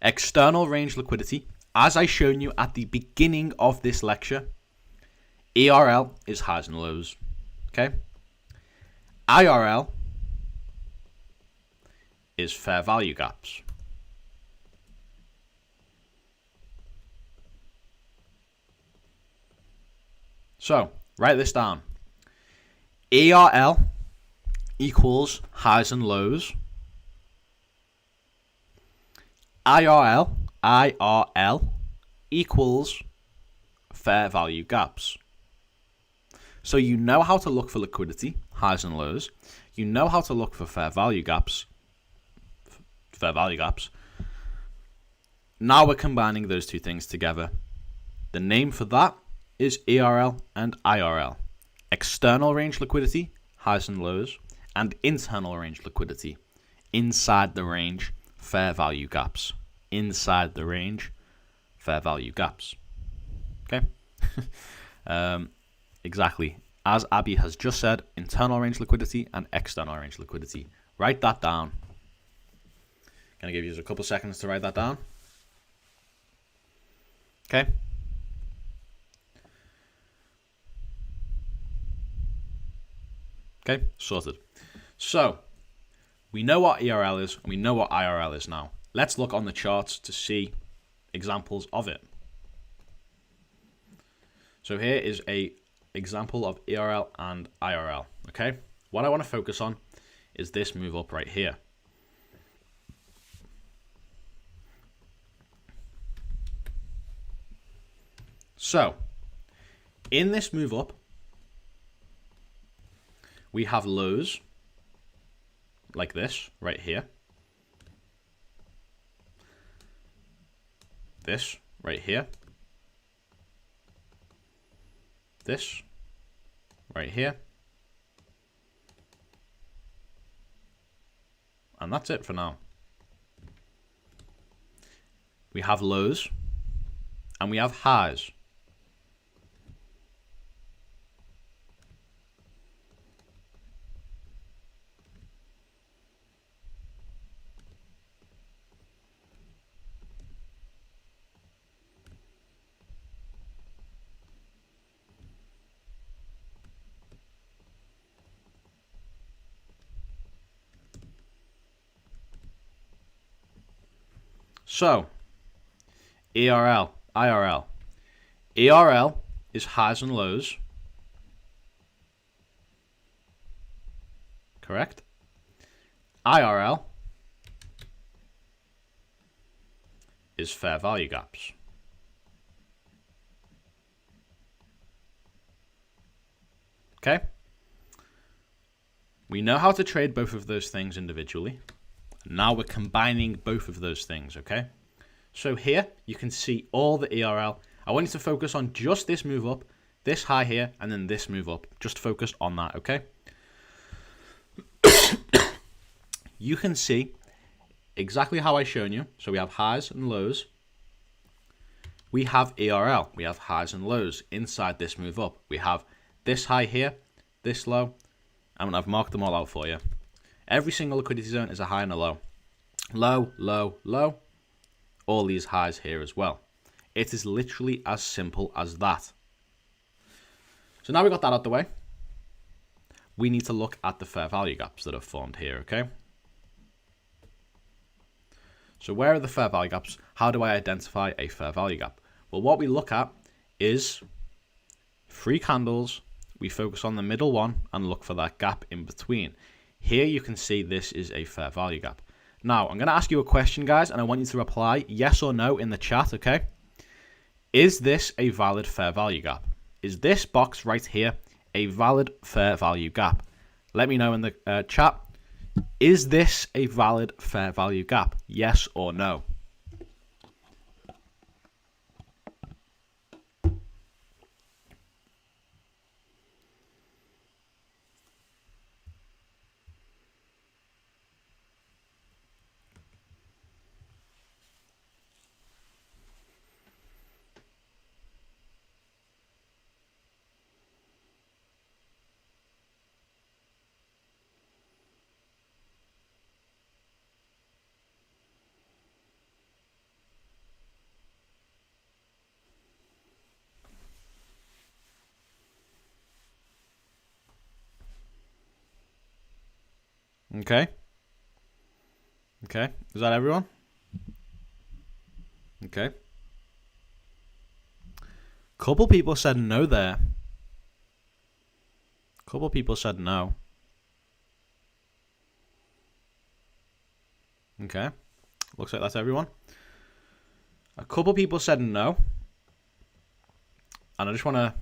External range liquidity, as I shown you at the beginning of this lecture, ERL is highs and lows. Okay? IRL is fair value gaps. So, write this down. ERL equals highs and lows. IRL equals fair value gaps. So you know how to look for liquidity, highs and lows. You know how to look for fair value gaps. Now we're combining those two things together. The name for that is ERL and IRL. External range liquidity, highs and lows, and internal range liquidity, inside the range, fair value gaps. Inside the range, fair value gaps. Okay? Exactly. As Abby has just said, internal range liquidity and external range liquidity. Write that down. Gonna give you a couple seconds to write that down. Okay? Okay, sorted. So, we know what ERL is, and we know what IRL is now. Let's look on the charts to see examples of it. So here is a example of ERL and IRL, okay? What I want to focus on is this move up right here. So, in this move up, we have lows like this right here. This right here. This right here. And that's it for now. We have lows and we have highs. So, ERL, IRL. ERL is highs and lows. Correct? IRL is fair value gaps. Okay? We know how to trade both of those things individually. Now we're combining both of those things, okay? So here, you can see all the ERL. I want you to focus on just this move up, this high here, and then this move up. Just focus on that, okay? You can see exactly how I've shown you. So we have highs and lows. We have ERL. We have highs and lows inside this move up. We have this high here, this low, and I've marked them all out for you. Every single liquidity zone is a high and a low. Low, low, low. All these highs here as well. It is literally as simple as that. So now we got that out the way. We need to look at the fair value gaps that are formed here, okay? So where are the fair value gaps? How do I identify a fair value gap? Well, what we look at is 3 candles. We focus on the middle one and look for that gap in between. Here you can see this is a fair value gap. Now, I'm going to ask you a question, guys, and I want you to reply yes or no in the chat, okay? Is this a valid fair value gap? Is this box right here a valid fair value gap? Let me know in the chat. Is this a valid fair value gap? Yes or no? Okay. Okay. Is that everyone? Okay. Couple people said no there. Couple people said no. Okay. Looks like that's everyone. A couple people said no. And I just want to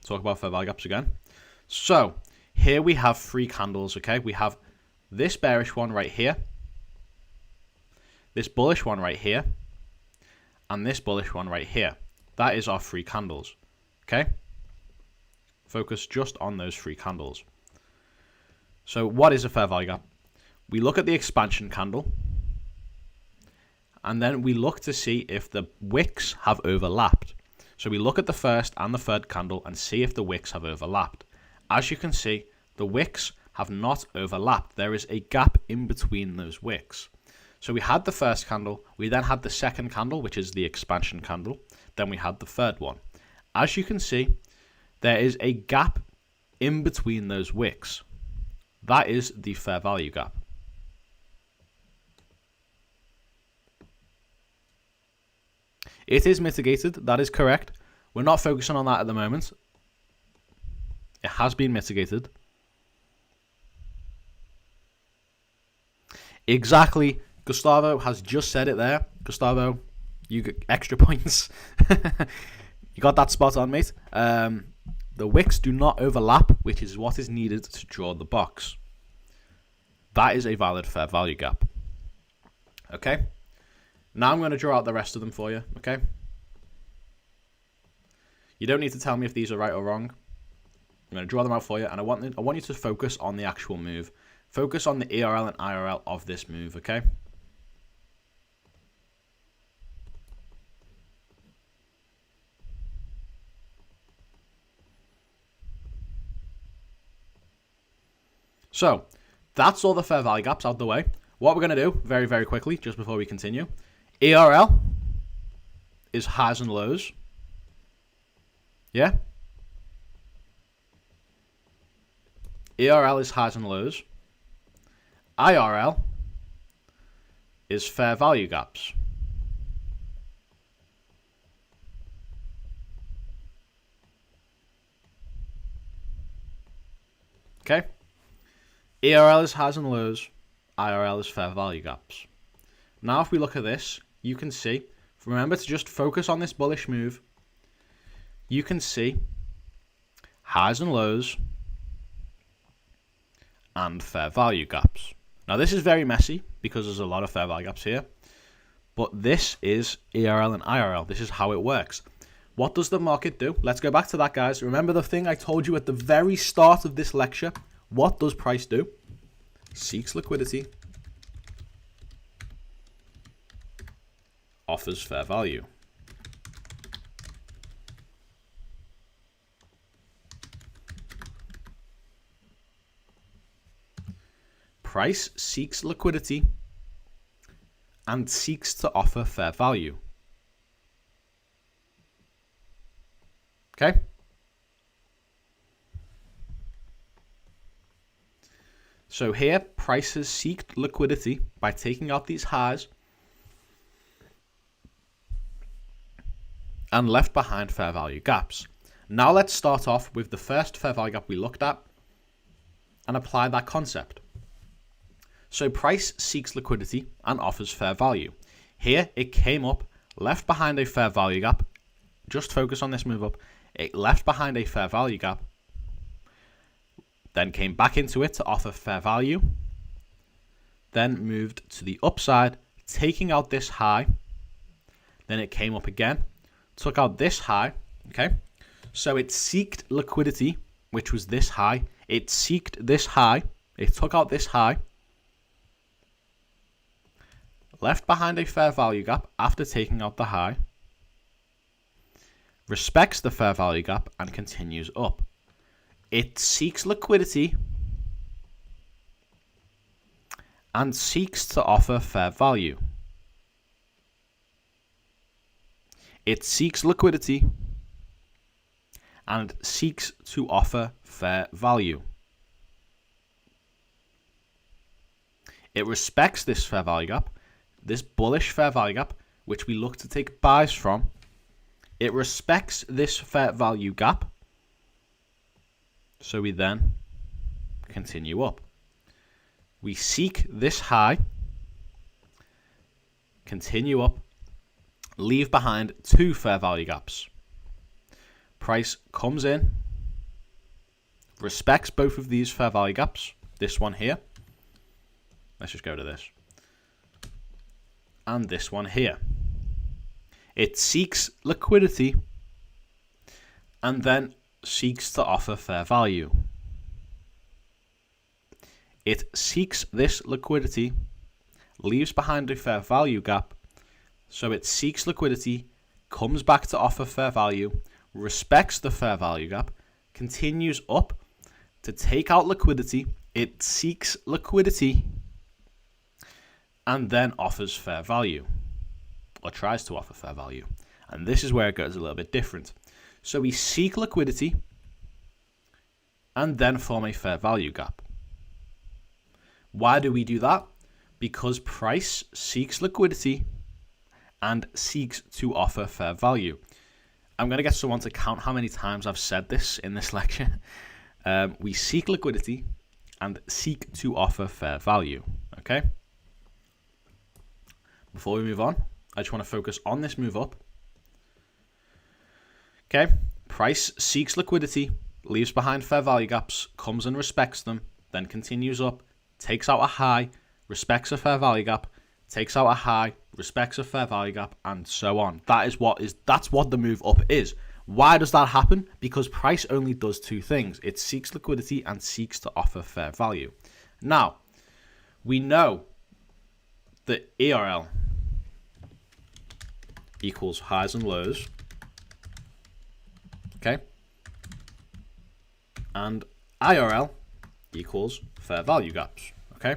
talk about fair value gaps again. So, here we have 3 candles, okay? We have this bearish one right here, this bullish one right here, and this bullish one right here. That is our 3 candles, okay? Focus just on those 3 candles. So what is a fair value gap? We look at the expansion candle, and then we look to see if the wicks have overlapped. So we look at the first and the third candle and see if the wicks have overlapped. As you can see, the wicks have not overlapped. There is a gap in between those wicks. So we had the first candle, we then had the second candle, which is the expansion candle, then we had the third one. As you can see, there is a gap in between those wicks. That is the fair value gap. It is mitigated, that is correct. We're not focusing on that at the moment. It has been mitigated. Exactly. Gustavo has just said it there. Gustavo, you get extra points. You got that spot on, mate. The wicks do not overlap, which is what is needed to draw the box. That is a valid fair value gap. Okay? Now I'm going to draw out the rest of them for you, okay? You don't need to tell me if these are right or wrong. I'm going to draw them out for you, and I want you to focus on the actual move. Focus on the ERL and IRL of this move, okay? So, that's all the fair value gaps out the way. What we're going to do, very, very quickly, just before we continue, ERL is highs and lows. Yeah? ERL is highs and lows. IRL is fair value gaps. Okay? ERL is highs and lows. IRL is fair value gaps. Now if we look at this, you can see, remember to just focus on this bullish move. You can see highs and lows and fair value gaps. Now this is very messy because there's a lot of fair value gaps here, but this is ERL and IRL. This is how it works. What does the market do? Let's go back to that, guys. Remember the thing I told you at the very start of this lecture? What does price do? Seeks liquidity, offers fair value. Price seeks liquidity and seeks to offer fair value. Okay? So here, price has seeked liquidity by taking out these highs and left behind fair value gaps. Now let's start off with the first fair value gap we looked at and apply that concept. So price seeks liquidity and offers fair value. Here it came up, left behind a fair value gap. Just focus on this move up. It left behind a fair value gap, then came back into it to offer fair value, then moved to the upside, taking out this high. Then it came up again, took out this high, okay? So it seeked liquidity, which was this high. It seeked this high, it took out this high, left behind a fair value gap after taking out the high, respects the fair value gap and continues up. It seeks liquidity and seeks to offer fair value. It seeks liquidity and seeks to offer fair value. It respects this fair value gap, this bullish fair value gap, which we look to take buys from. It respects this fair value gap. So we then continue up. We seek this high, continue up, leave behind two fair value gaps. Price comes in, respects both of these fair value gaps. This one here. Let's just go to this. And this one here. It seeks liquidity and then seeks to offer fair value. It seeks this liquidity, leaves behind a fair value gap, so it seeks liquidity, comes back to offer fair value, respects the fair value gap, continues up to take out liquidity. It seeks liquidity and then offers fair value, or tries to offer fair value. And this is where it goes a little bit different. So we seek liquidity and then form a fair value gap. Why do we do that? Because price seeks liquidity and seeks to offer fair value. I'm going to get someone to count how many times I've said this in this lecture. We seek liquidity and seek to offer fair value. Okay? Before we move on, I just want to focus on this move up. Okay, price seeks liquidity, leaves behind fair value gaps, comes and respects them, then continues up, takes out a high, respects a fair value gap, takes out a high, respects a fair value gap, and so on. That's what the move up is. Why does that happen? Because price only does two things. It seeks liquidity and seeks to offer fair value. Now, we know that ERL equals highs and lows. Okay? And IRL equals fair value gaps. Okay?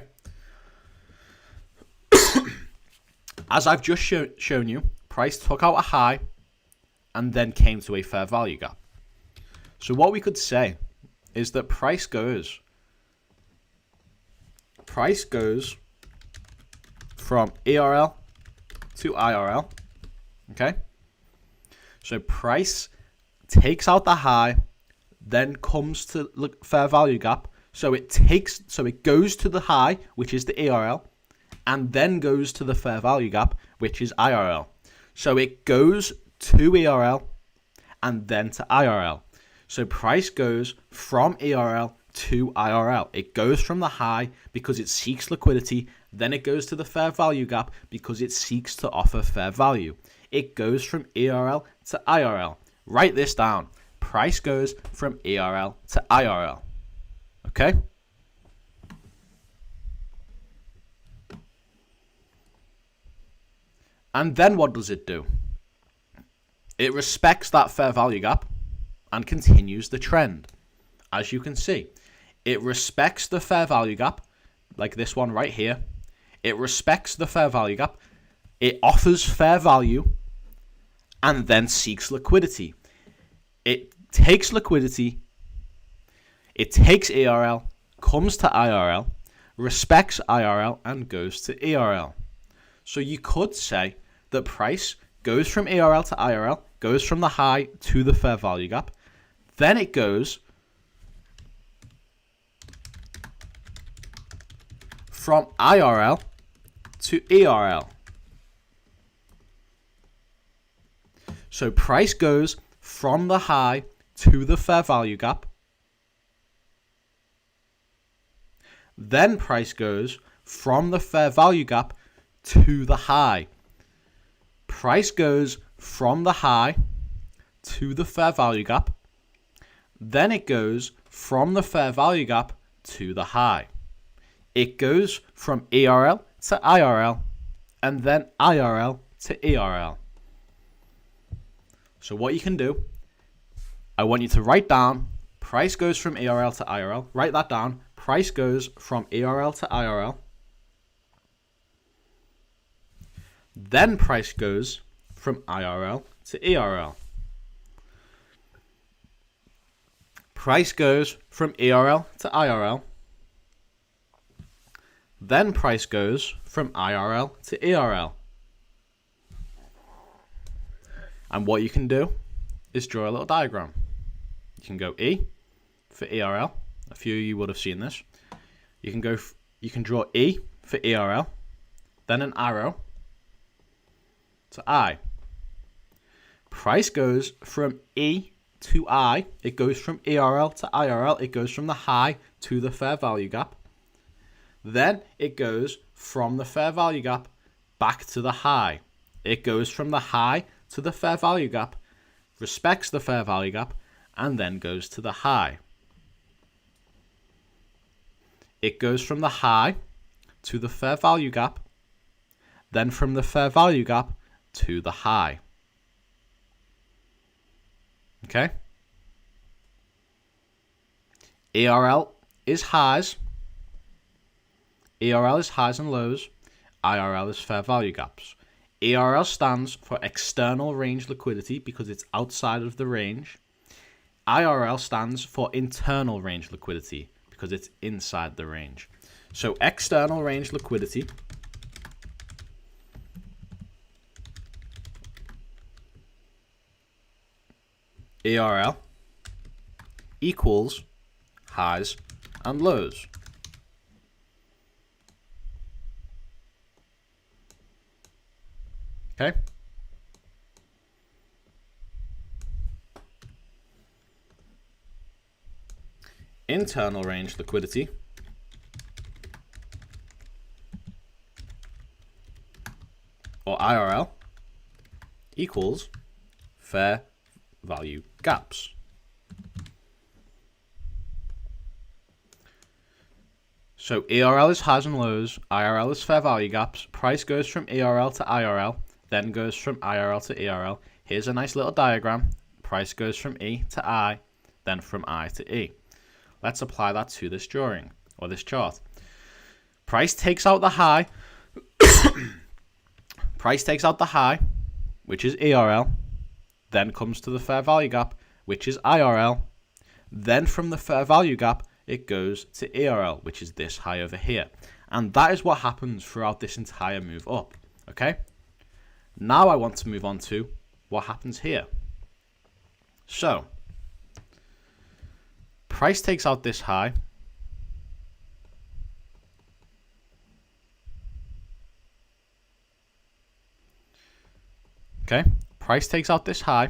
As I've just shown you, price took out a high and then came to a fair value gap. So what we could say is that price goes from ERL to IRL. Okay? So price takes out the high, then comes to fair value gap. So it goes to the high, which is the ERL, and then goes to the fair value gap, which is IRL. So it goes to ERL and then to IRL. So price goes from ERL to IRL. It goes from the high because it seeks liquidity, then it goes to the fair value gap because it seeks to offer fair value. It goes from ERL to IRL. Write this down. Price goes from ERL to IRL. Okay? And then what does it do? It respects that fair value gap and continues the trend. As you can see, it respects the fair value gap, like this one right here. It respects the fair value gap. It offers fair value and then seeks liquidity. It takes liquidity. It takes ERL, comes to IRL, respects IRL and goes to ERL. So you could say that price goes from ERL to IRL, goes from the high to the fair value gap, then it goes from IRL to ERL. So price goes from the high to the fair value gap, then price goes from the fair value gap to the high. Price goes from the high to the fair value gap, then it goes from the fair value gap to the high. It goes from ERL to IRL, and then IRL to ERL. So what you can do, I want you to write down price goes from ERL to IRL. Write that down. Price goes from ERL to IRL. Then price goes from IRL to ERL. Price goes from ERL to IRL. Then price goes from IRL to ERL. And what you can do is draw a little diagram. You can go E for ERL. A few of you would have seen this. You can draw E for ERL, then an arrow to I. Price goes from E to I. It goes from ERL to IRL. It goes from the high to the fair value gap. Then it goes from the fair value gap back to the high. It goes from the high to the fair value gap, respects the fair value gap, and then goes to the high. It goes from the high to the fair value gap, then from the fair value gap to the high. Okay? ERL is highs. ERL is highs and lows. IRL is fair value gaps. ERL stands for external range liquidity because it's outside of the range. IRL stands for internal range liquidity because it's inside the range. So external range liquidity ERL equals highs and lows. Okay? Internal range liquidity or IRL equals fair value gaps. So ERL is highs and lows, IRL is fair value gaps, price goes from ERL to IRL, then goes from IRL to ERL. Here's a nice little diagram. Price goes from E to I, then from I to E. Let's apply that to this drawing, or this chart. Price takes out the high. Price takes out the high, which is ERL, then comes to the fair value gap, which is IRL. Then from the fair value gap, it goes to ERL, which is this high over here. And that is what happens throughout this entire move up, okay? Now I want to move on to what happens here. So, price takes out this high. Okay, price takes out this high.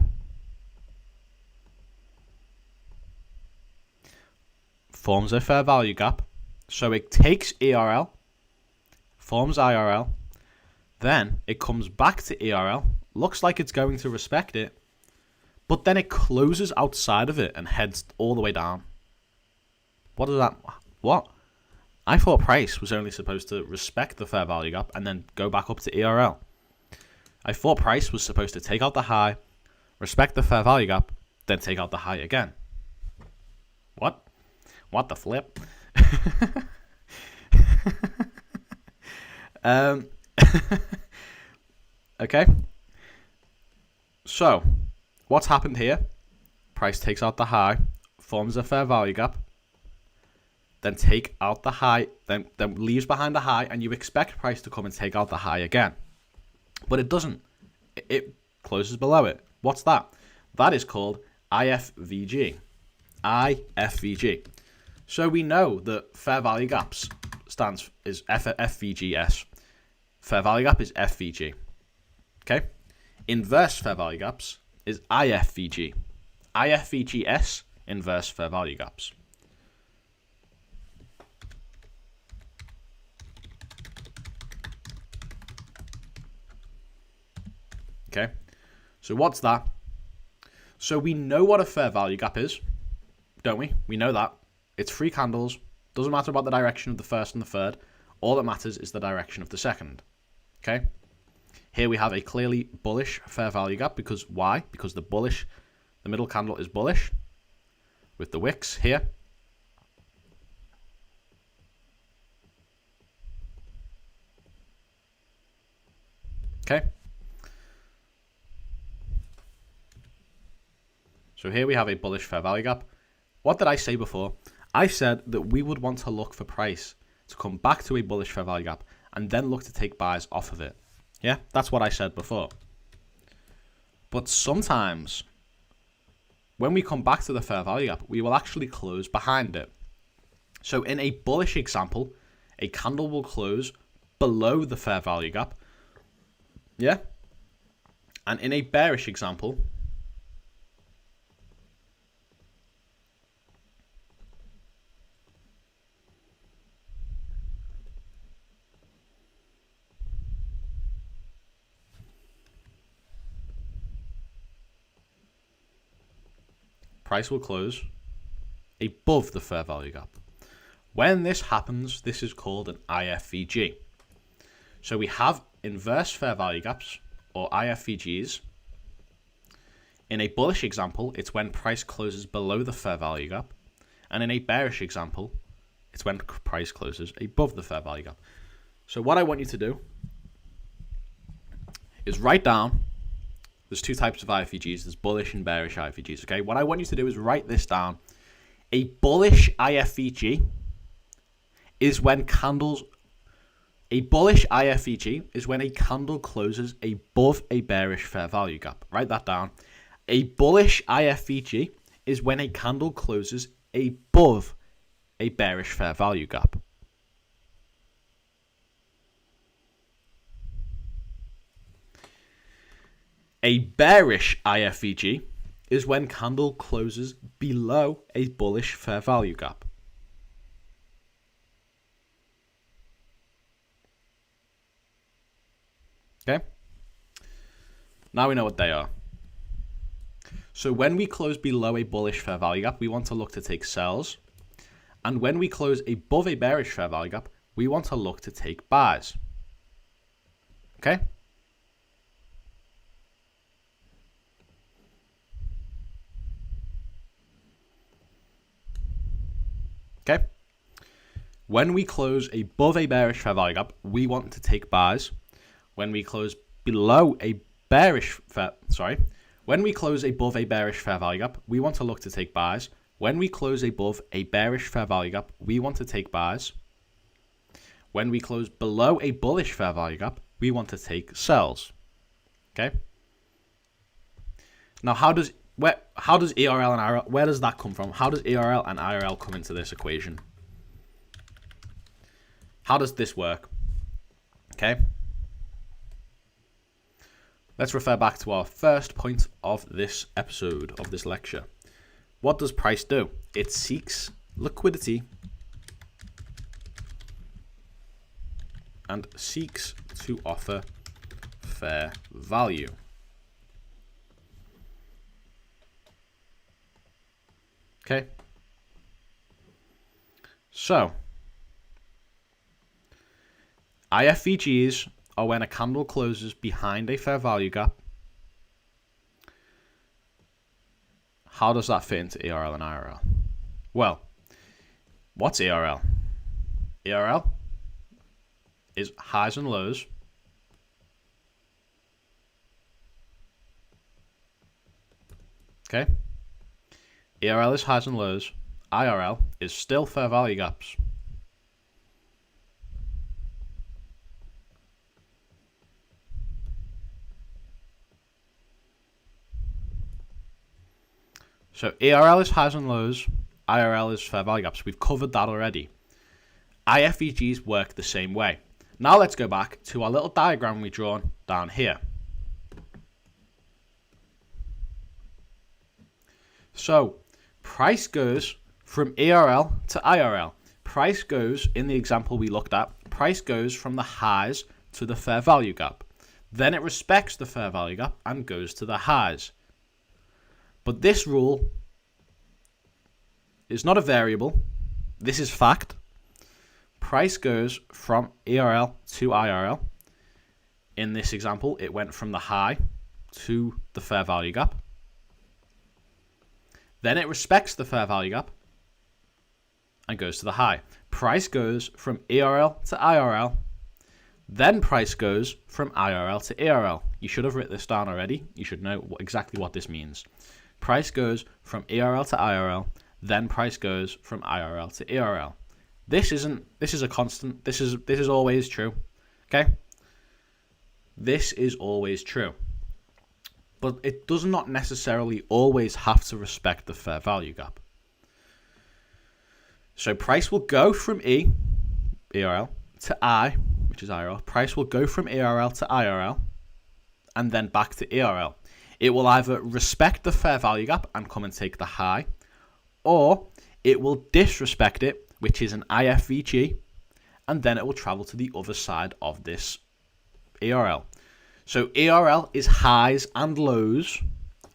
Forms a fair value gap. So it takes ERL, forms IRL, then it comes back to ERL, looks like it's going to respect it, but then it closes outside of it and heads all the way down. What is that? What? I thought price was only supposed to respect the fair value gap and then go back up to ERL. I thought price was supposed to take out the high, respect the fair value gap, then take out the high again. What? What the flip? Okay. So, what's happened here? Price takes out the high, forms a fair value gap, then take out the high, then leaves behind the high, and you expect price to come and take out the high again. But it doesn't. It closes below it. What's that? That is called IFVG. IFVG. So we know that fair value gaps is FVGS. Fair value gap is FVG. Okay? Inverse fair value gaps is IFVG. IFVGS, inverse fair value gaps. Okay? So what's that? So we know what a fair value gap is, don't we? We know that. It's 3 candles. Doesn't matter about the direction of the first and the third. All that matters is the direction of the second. Okay? Here we have a clearly bullish fair value gap. Because why? Because the middle candle is bullish with the wicks here. Okay? So here we have a bullish fair value gap. What did I say before? I said that we would want to look for price to come back to a bullish fair value gap and then look to take buys off of it. Yeah, that's what I said before. But sometimes when we come back to the fair value gap, we will actually close behind it. So in a bullish example, a candle will close below the fair value gap. Yeah? And in a bearish example, price will close above the fair value gap. When this happens, this is called an IFVG. So we have inverse fair value gaps, or IFVGs. In a bullish example, it's when price closes below the fair value gap. And in a bearish example, it's when price closes above the fair value gap. So what I want you to do is write down, there's 2 types of IFVGs. There's bullish and bearish IFVGs, okay? What I want you to do is write this down. A bullish IFVG is when a bullish IFVG is when a candle closes above a bearish fair value gap. Write that down. A bullish IFVG is when a candle closes above a bearish fair value gap. A bearish IFVG is when candle closes below a bullish fair value gap. Okay? Now we know what they are. So when we close below a bullish fair value gap, we want to look to take sells. And when we close above a bearish fair value gap, we want to look to take buys. Okay? Okay? When we close above a bearish fair value gap, we want to take buys. When we close below a when we close above a bearish fair value gap, we want to look to take buys. When we close above a bearish fair value gap, we want to take buys. When we close below a bullish fair value gap, we want to take sells. Okay? Now, how does ERL and IRL, where does that come from? How does ERL and IRL come into this equation? How does this work? Okay. Let's refer back to our first point of this episode, of this lecture. What does price do? It seeks liquidity and seeks to offer fair value. Okay. So, IFVGs are when a candle closes behind a fair value gap. How does that fit into ERL and IRL? Well, what's ERL? ERL is highs and lows. Okay. ERL is highs and lows. IRL is still fair value gaps. So ERL is highs and lows, IRL is fair value gaps. We've covered that already. IFVGs work the same way. Now let's go back to our little diagram we drawn down here. So price goes from ERL to IRL. Price goes, in the example we looked at, price goes from the highs to the fair value gap. Then it respects the fair value gap and goes to the highs. But this rule is not a variable. This is fact. Price goes from ERL to IRL. In this example, it went from the high to the fair value gap. Then it respects the fair value gap and goes to the high. Price goes from ERL to IRL. Then price goes from IRL to ERL. You should have written this down already. You should know exactly what this means. Price goes from ERL to IRL, then price goes from IRL to ERL. This is a constant. This is always true. Okay? This is always true. But it does not necessarily always have to respect the fair value gap. So price will go from ERL, to I, which is IRL. Price will go from ERL to IRL, and then back to ERL. It will either respect the fair value gap and come and take the high, or it will disrespect it, which is an IFVG, and then it will travel to the other side of this ERL. So ERL is highs and lows,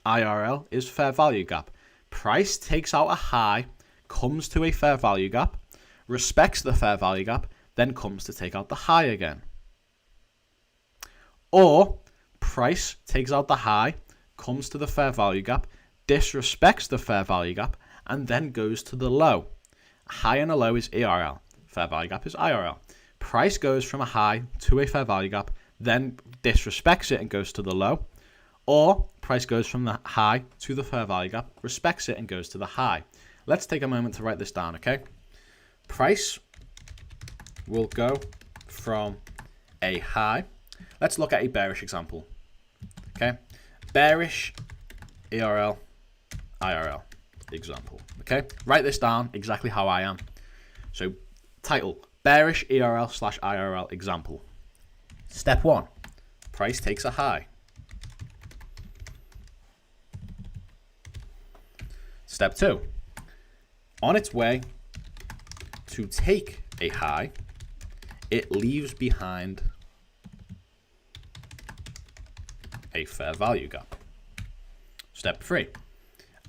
IRL is fair value gap. Price takes out a high, comes to a fair value gap, respects the fair value gap, then comes to take out the high again. Or price takes out the high, comes to the fair value gap, disrespects the fair value gap, and then goes to the low. A high and a low is ERL. Fair value gap is IRL. Price goes from a high to a fair value gap, then disrespects it and goes to the low. Or price goes from the high to the fair value gap, respects it and goes to the high. Let's take a moment to write this down, okay? Price will go from a high. Let's look at a bearish example, okay? Bearish ERL, IRL example, okay? Write this down exactly how I am. So title, bearish ERL / IRL example. Step 1, price takes a high. Step 2, on its way to take a high, it leaves behind a fair value gap. Step 3,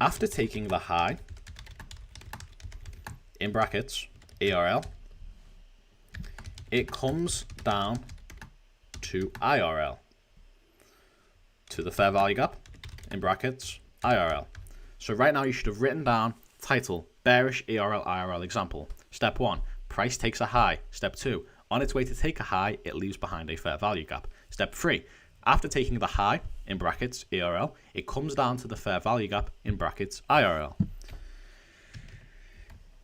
after taking the high, in brackets, ERL, it comes down to IRL, to the fair value gap, in brackets, IRL. So right now you should have written down title, bearish ERL, IRL example. Step 1, price takes a high. Step 2, on its way to take a high, it leaves behind a fair value gap. Step 3, after taking the high, in brackets, ERL, it comes down to the fair value gap, in brackets, IRL.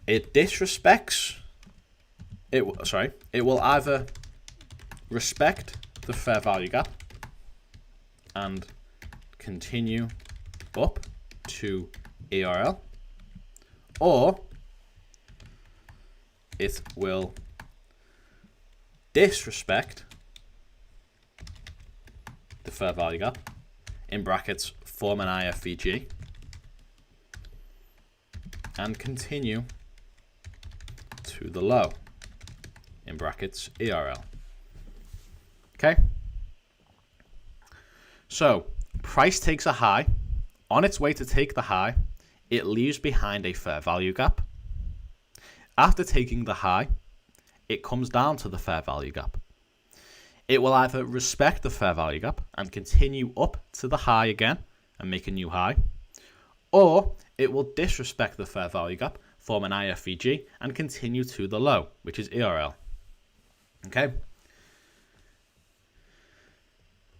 It disrespects, it will either respect the fair value gap and continue up to ERL, or it will disrespect the fair value gap, in brackets, form an IFVG, and continue to the low, in brackets, ERL. Okay? So, price takes a high. On its way to take the high, it leaves behind a fair value gap. After taking the high, it comes down to the fair value gap. It will either respect the fair value gap and continue up to the high again and make a new high, or it will disrespect the fair value gap, form an IFVG, and continue to the low, which is ERL. Okay?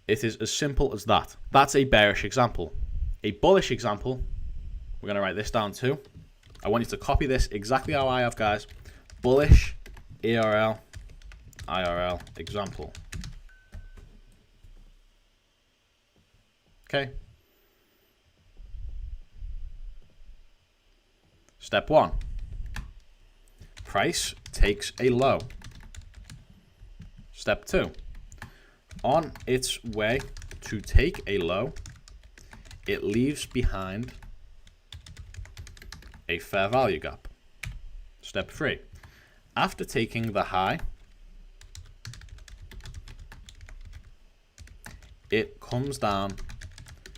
It is as simple as that. That's a bearish example. A bullish example, we're going to write this down too. I want you to copy this exactly how I have, guys. Bullish ERL, IRL example. Okay. Step 1. Price takes a low. Step 2. On its way to take a low, it leaves behind a fair value gap. Step 3. After taking the high, it comes down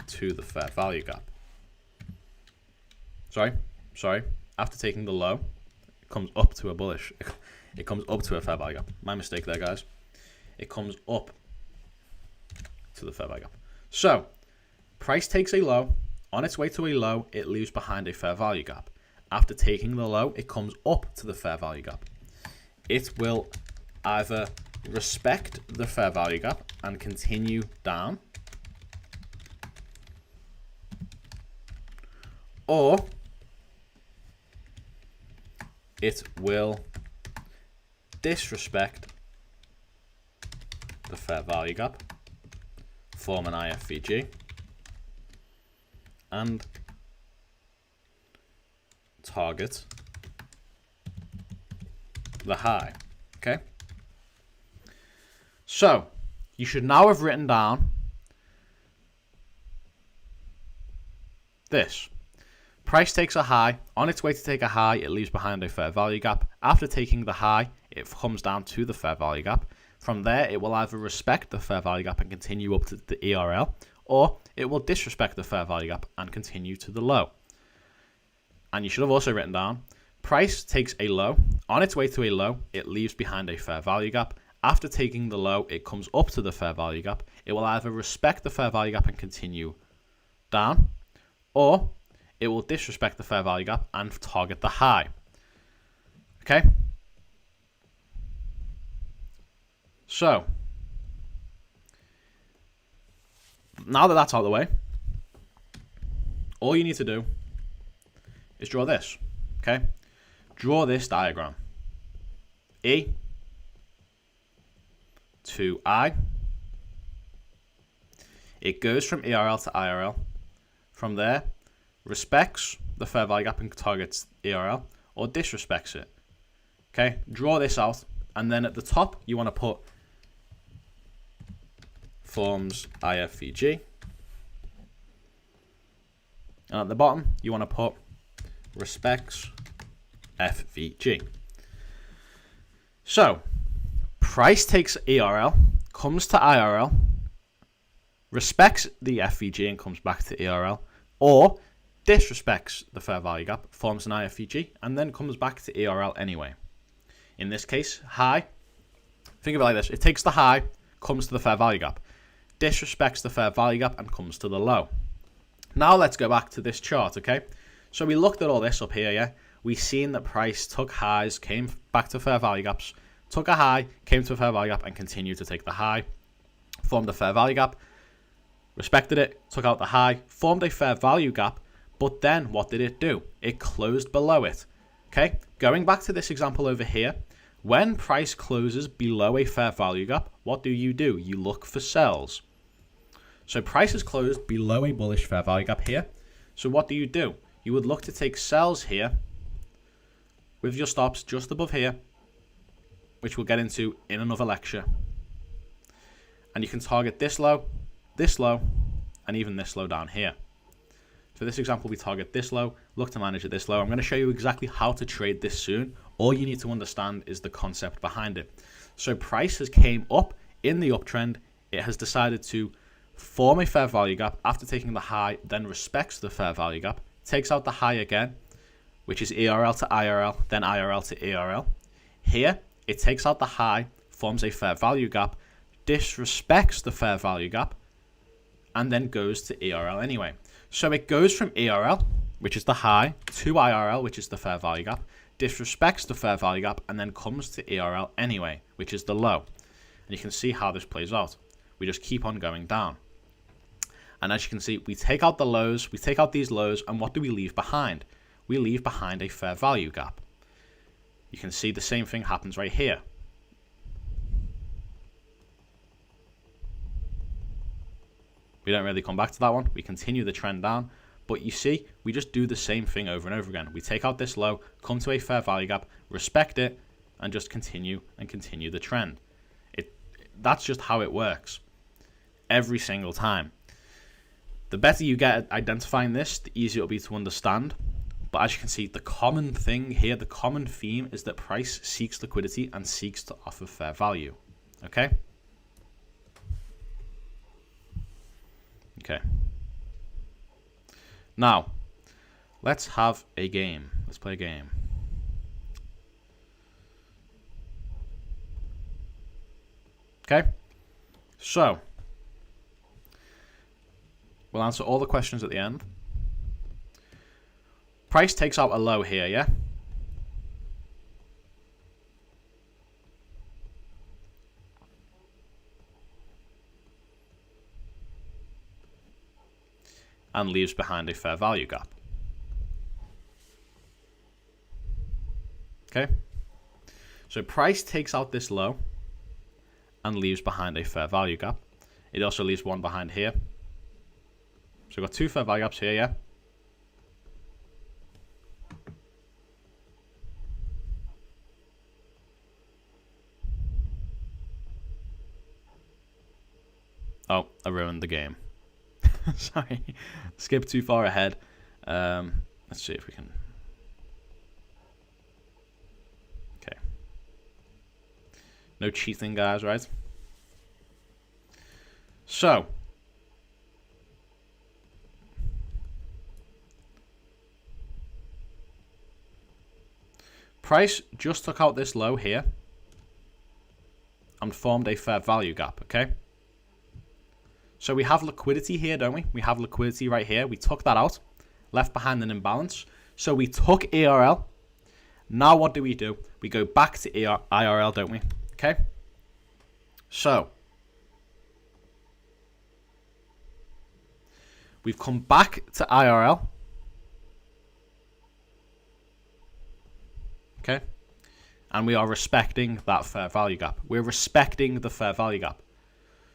to the fair value gap. Sorry. After taking the low, it comes up to a bullish. It comes up to a fair value gap. My mistake there, guys. It comes up to the fair value gap. So, price takes a low. On its way to a low, it leaves behind a fair value gap. After taking the low, it comes up to the fair value gap. It will either respect the fair value gap and continue down, or it will disrespect the fair value gap, form an IFVG, and target the high. Okay? So, you should now have written down this. Price takes a high. On its way to take a high, it leaves behind a fair value gap. After taking the high, it comes down to the fair value gap. From there, it will either respect the fair value gap and continue up to the ERL, or it will disrespect the fair value gap and continue to the low. And you should have also written down, price takes a low. On its way to a low, it leaves behind a fair value gap. After taking the low, it comes up to the fair value gap. It will either respect the fair value gap and continue down, or it will disrespect the fair value gap and target the high. Okay? So, now that that's out of the way, all you need to do is draw this. Okay? Draw this diagram. E to I. It goes from ERL to IRL. From there, respects the fair value gap and targets ERL, or disrespects it. Okay, draw this out, and then at the top you want to put forms IFVG, and at the bottom you want to put respects FVG. So, price takes ERL, comes to IRL, respects the FVG and comes back to ERL, or disrespects the fair value gap, forms an IFVG, and then comes back to ERL anyway. In this case, high, think of it like this. It takes the high, comes to the fair value gap, disrespects the fair value gap, and comes to the low. Now let's go back to this chart, okay? So we looked at all this up here, yeah? We seen that price took highs, came back to fair value gaps, took a high, came to a fair value gap, and continued to take the high, formed a fair value gap, respected it, took out the high, formed a fair value gap, but then what did it do? It closed below it. Okay, going back to this example over here, when price closes below a fair value gap, what do? You look for sells. So price is closed below a bullish fair value gap here. So what do? You would look to take sells here with your stops just above here, which we'll get into in another lecture. And you can target this low, and even this low down here. For this example, we target this low, look to manage at this low. I'm going to show you exactly how to trade this soon. All you need to understand is the concept behind it. So price has came up in the uptrend. It has decided to form a fair value gap after taking the high, then respects the fair value gap, takes out the high again, which is ERL to IRL, then IRL to ERL. Here, it takes out the high, forms a fair value gap, disrespects the fair value gap, and then goes to ERL anyway. So it goes from ERL, which is the high, to IRL, which is the fair value gap, disrespects the fair value gap, and then comes to ERL anyway, which is the low. And you can see how this plays out. We just keep on going down. And as you can see, we take out the lows, we take out these lows, and what do we leave behind? we leave behind a fair value gap. You can see the same thing happens right here. We don't really come back to that one. We continue the trend down. But you see, we just do the same thing over and over again. We take out this low, come to a fair value gap, respect it, and just continue the trend. That's just how it works every single time. The better you get at identifying this, the easier it'll be to understand. But as you can see, the common thing here, the common theme is that price seeks liquidity and seeks to offer fair value. Okay? Okay. Now, let's have a game. Let's play a game. Okay? So, we'll answer all the questions at the end. Price takes out a low here, yeah? And leaves behind a fair value gap. Okay? So price takes out this low and leaves behind a fair value gap. It also leaves one behind here. So we've got two fair value gaps here, yeah? Oh, I ruined the game. Sorry, skip too far ahead. Let's see if we can. Okay. No cheating, guys, right? So. Price just took out this low here and formed a fair value gap, okay? So we have liquidity here, don't we? We have liquidity right here. We took that out, left behind an imbalance. So we took ERL. Now what do? We go back to IRL, don't we? Okay. So we've come back to IRL. Okay. And we are respecting that fair value gap. We're respecting the fair value gap.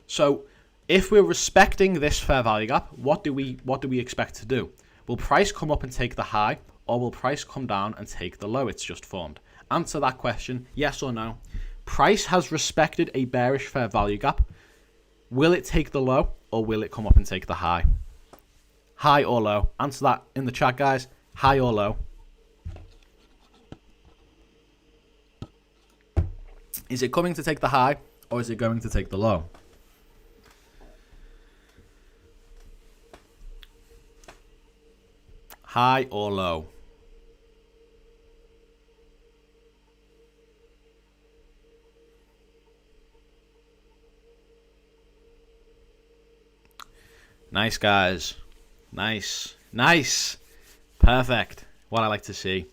So if we're respecting this fair value gap, what do we expect to do? Will price come up and take the high, or will price come down and take the low it's just formed? Answer that question, yes or no. Price has respected a bearish fair value gap. Will it take the low, or will it come up and take the high? High or low? Answer that in the chat, guys. High or low? Is it coming to take the high, or is it going to take the low? High or low? Nice, guys. Nice. Nice. Perfect. What I like to see.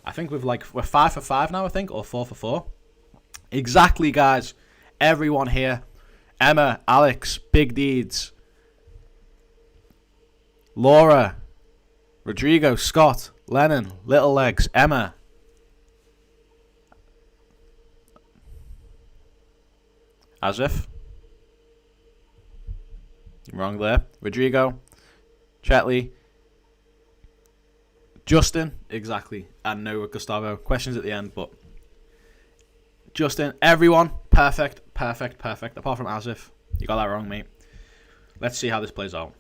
I think we're 5 for 5 now, I think, or 4 for 4. Exactly, guys. Everyone here. Emma, Alex, Big Deeds, Laura, Rodrigo, Scott, Lennon, Little Legs, Emma. As if. Wrong there. Rodrigo, Chetley, Justin, exactly. And no Gustavo. Questions at the end, but Justin, everyone, perfect. Apart from Asif. You got that wrong, mate. Let's see how this plays out.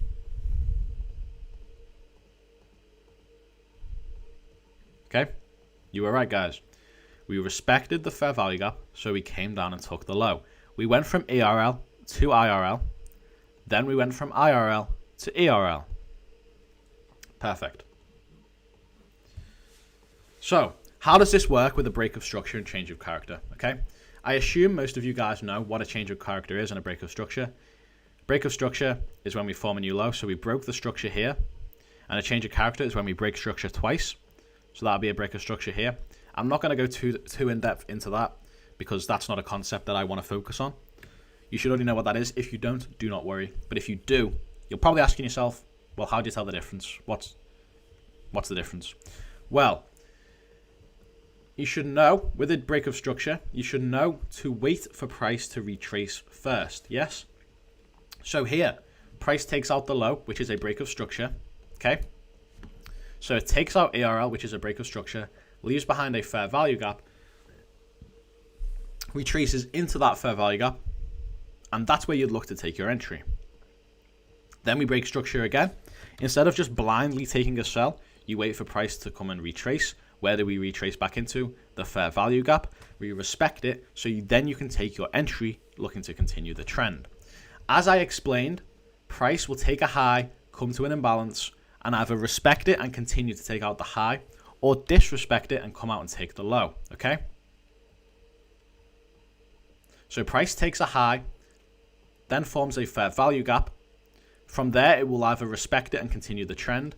Okay, you were right, guys. We respected the fair value gap, so we came down and took the low. We went from ERL to IRL, then we went from IRL to ERL. Perfect. So, how does this work with a break of structure and change of character? Okay, I assume most of you guys know what a change of character is and a break of structure. Break of structure is when we form a new low, so we broke the structure here, and a change of character is when we break structure twice. So that'll be a break of structure here. I'm not going to go too in-depth into that because that's not a concept that I want to focus on. You should already know what that is. If you don't, do not worry. But if you do, you're probably asking yourself, well, how do you tell the difference? What's the difference? Well, you should know, with a break of structure, you should know to wait for price to retrace first, yes? So here, price takes out the low, which is a break of structure, okay? So it takes out ERL, which is a break of structure, leaves behind a fair value gap, retraces into that fair value gap, and that's where you'd look to take your entry. Then we break structure again. Instead of just blindly taking a sell, you wait for price to come and retrace. Where do we retrace back into? The fair value gap. We respect it, so then you can take your entry looking to continue the trend. As I explained, price will take a high, come to an imbalance, and either respect it and continue to take out the high, or disrespect it and come out and take the low, okay? So price takes a high, then forms a fair value gap. From there, it will either respect it and continue the trend,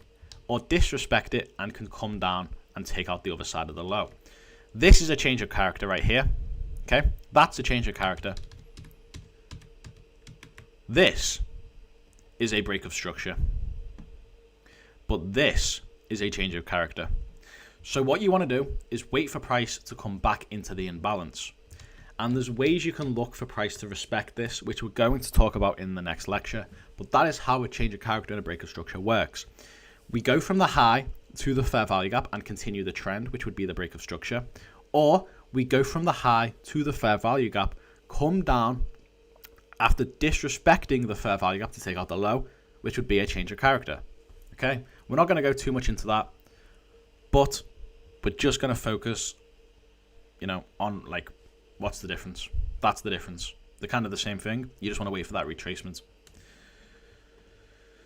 or disrespect it and can come down and take out the other side of the low. This is a change of character right here. Okay, that's a change of character. This is a break of structure. But this is a change of character. So what you want to do is wait for price to come back into the imbalance. And there's ways you can look for price to respect this, which we're going to talk about in the next lecture. But that is how a change of character and a break of structure works. We go from the high to the fair value gap and continue the trend, which would be the break of structure. Or we go from the high to the fair value gap, come down after disrespecting the fair value gap to take out the low, which would be a change of character. Okay, we're not going to go too much into that, but we're just going to focus, on like, what's the difference? That's the difference. They're kind of the same thing. You just want to wait for that retracement.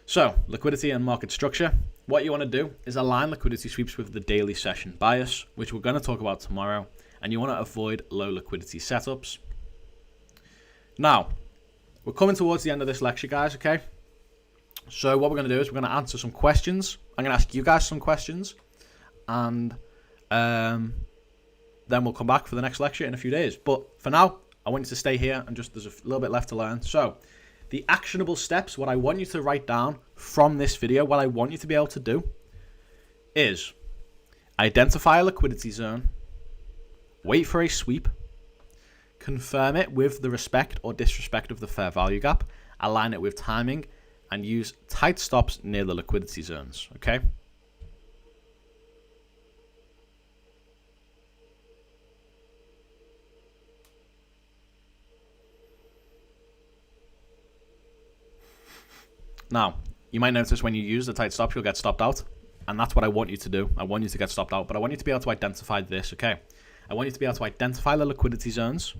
So, liquidity and market structure. What you want to do is align liquidity sweeps with the daily session bias, which we're going to talk about tomorrow, and you want to avoid low liquidity setups. Now, we're coming towards the end of this lecture, guys, okay? So what we're going to do is we're going to answer some questions. I'm going to ask you guys some questions, and then we'll come back for the next lecture in a few days. But for now, I want you to stay here, and just there's a little bit left to learn. So the actionable steps, what I want you to write down from this video, what I want you to be able to do is identify a liquidity zone, wait for a sweep, confirm it with the respect or disrespect of the fair value gap, align it with timing, and use tight stops near the liquidity zones, okay? Now, you might notice when you use the tight stops, you'll get stopped out. And that's what I want you to do. I want you to get stopped out, but I want you to be able to identify this, okay? I want you to be able to identify the liquidity zones,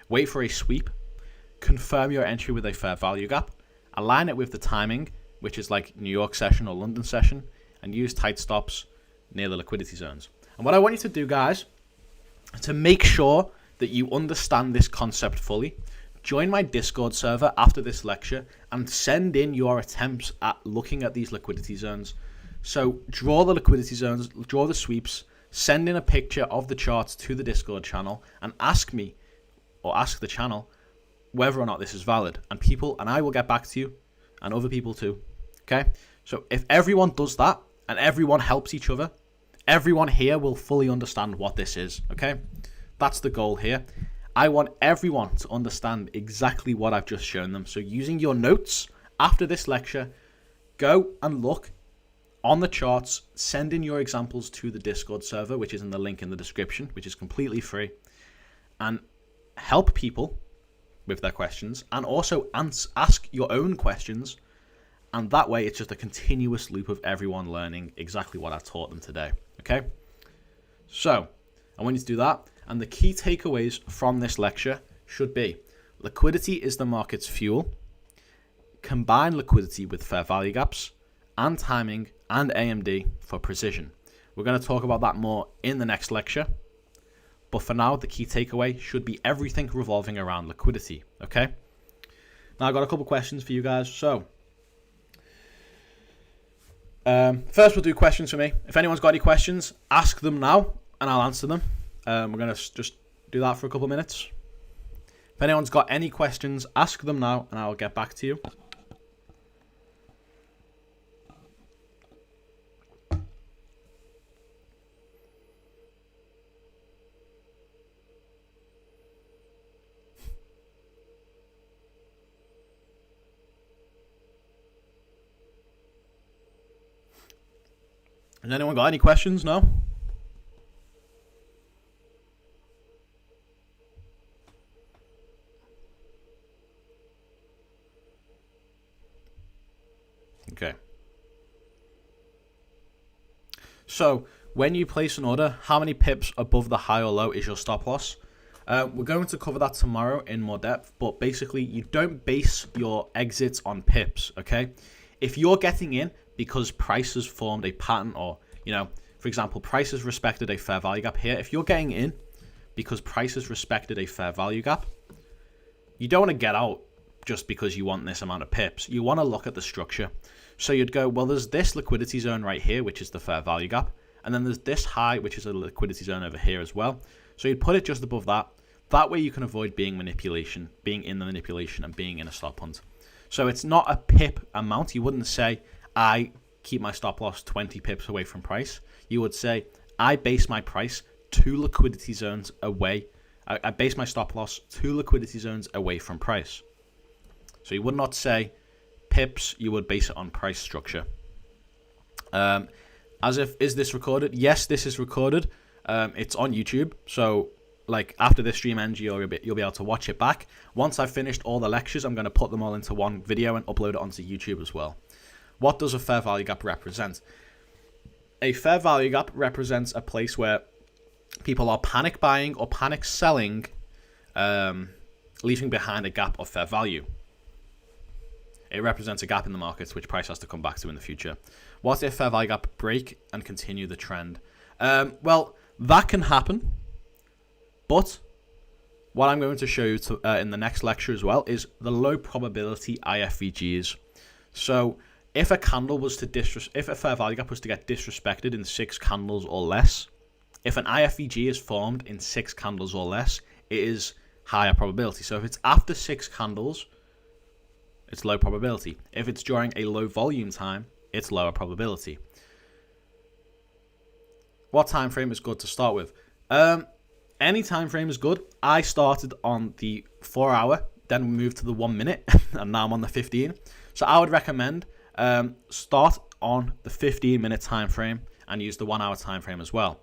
wait for a sweep, confirm your entry with a fair value gap, align it with the timing, which is like New York session or London session, and use tight stops near the liquidity zones. And what I want you to do, guys, to make sure that you understand this concept fully, join my Discord server after this lecture and send in your attempts at looking at these liquidity zones. So draw the liquidity zones, draw the sweeps, send in a picture of the charts to the Discord channel, and ask me, or ask the channel, whether or not this is valid. And I will get back to you, and other people too. Okay? So if everyone does that, and everyone helps each other, everyone here will fully understand what this is. Okay? That's the goal here. I want everyone to understand exactly what I've just shown them. So using your notes after this lecture, go and look on the charts, send in your examples to the Discord server, which is in the link in the description, which is completely free, and help people with their questions, and also ask your own questions, and that way it's just a continuous loop of everyone learning exactly what I've taught them today. Okay? So I want you to do that. And the key takeaways from this lecture should be: liquidity is the market's fuel. Combine liquidity with fair value gaps and timing and AMD for precision. We're going to talk about that more in the next lecture. But for now, the key takeaway should be everything revolving around liquidity. Okay? Now, I've got a couple questions for you guys. So, first we'll do questions for me. If anyone's got any questions, ask them now and I'll answer them. We're going to just do that for a couple of minutes. If anyone's got any questions, ask them now and I'll get back to you. Has anyone got any questions? No? Okay. So when you place an order, how many pips above the high or low is your stop loss? We're going to cover that tomorrow in more depth, but basically you don't base your exits on pips, okay? If you're getting in because price has formed a pattern, or, you know, for example, price has respected a fair value gap here. If you're getting in because price has respected a fair value gap, you don't want to get out just because you want this amount of pips. You want to look at the structure. So you'd go, well, there's this liquidity zone right here, which is the fair value gap. And then there's this high, which is a liquidity zone over here as well. So you'd put it just above that. That way you can avoid being in the manipulation and being in a stop hunt. So it's not a pip amount. You wouldn't say, I keep my stop loss 20 pips away from price. You would say, I base my price 2 liquidity zones away. I base my stop loss 2 liquidity zones away from price. So you would not say pips, you would base it on price structure. Is this recorded? Yes, this is recorded. It's on YouTube. So like after this stream ends, you'll be able to watch it back. Once I've finished all the lectures, I'm going to put them all into one video and upload it onto YouTube as well. What does a fair value gap represent? A fair value gap represents a place where people are panic buying or panic selling, leaving behind a gap of fair value. It represents a gap in the markets which price has to come back to in the future. What if fair value gap break and continue the trend? Well, that can happen. But what I'm going to show you in the next lecture as well is the low probability IFVGs. So if a candle was to if a fair value gap was to get disrespected in 6 candles or less, if an IFVG is formed in 6 candles or less, it is higher probability. So if it's after 6 candles, it's low probability. If it's during a low volume time, it's lower probability. What time frame is good to start with? Any time frame is good. I started on the 4 hour, then we moved to the 1 minute, and now I'm on the 15. So I would recommend start on the 15-minute time frame and use the 1 hour time frame as well.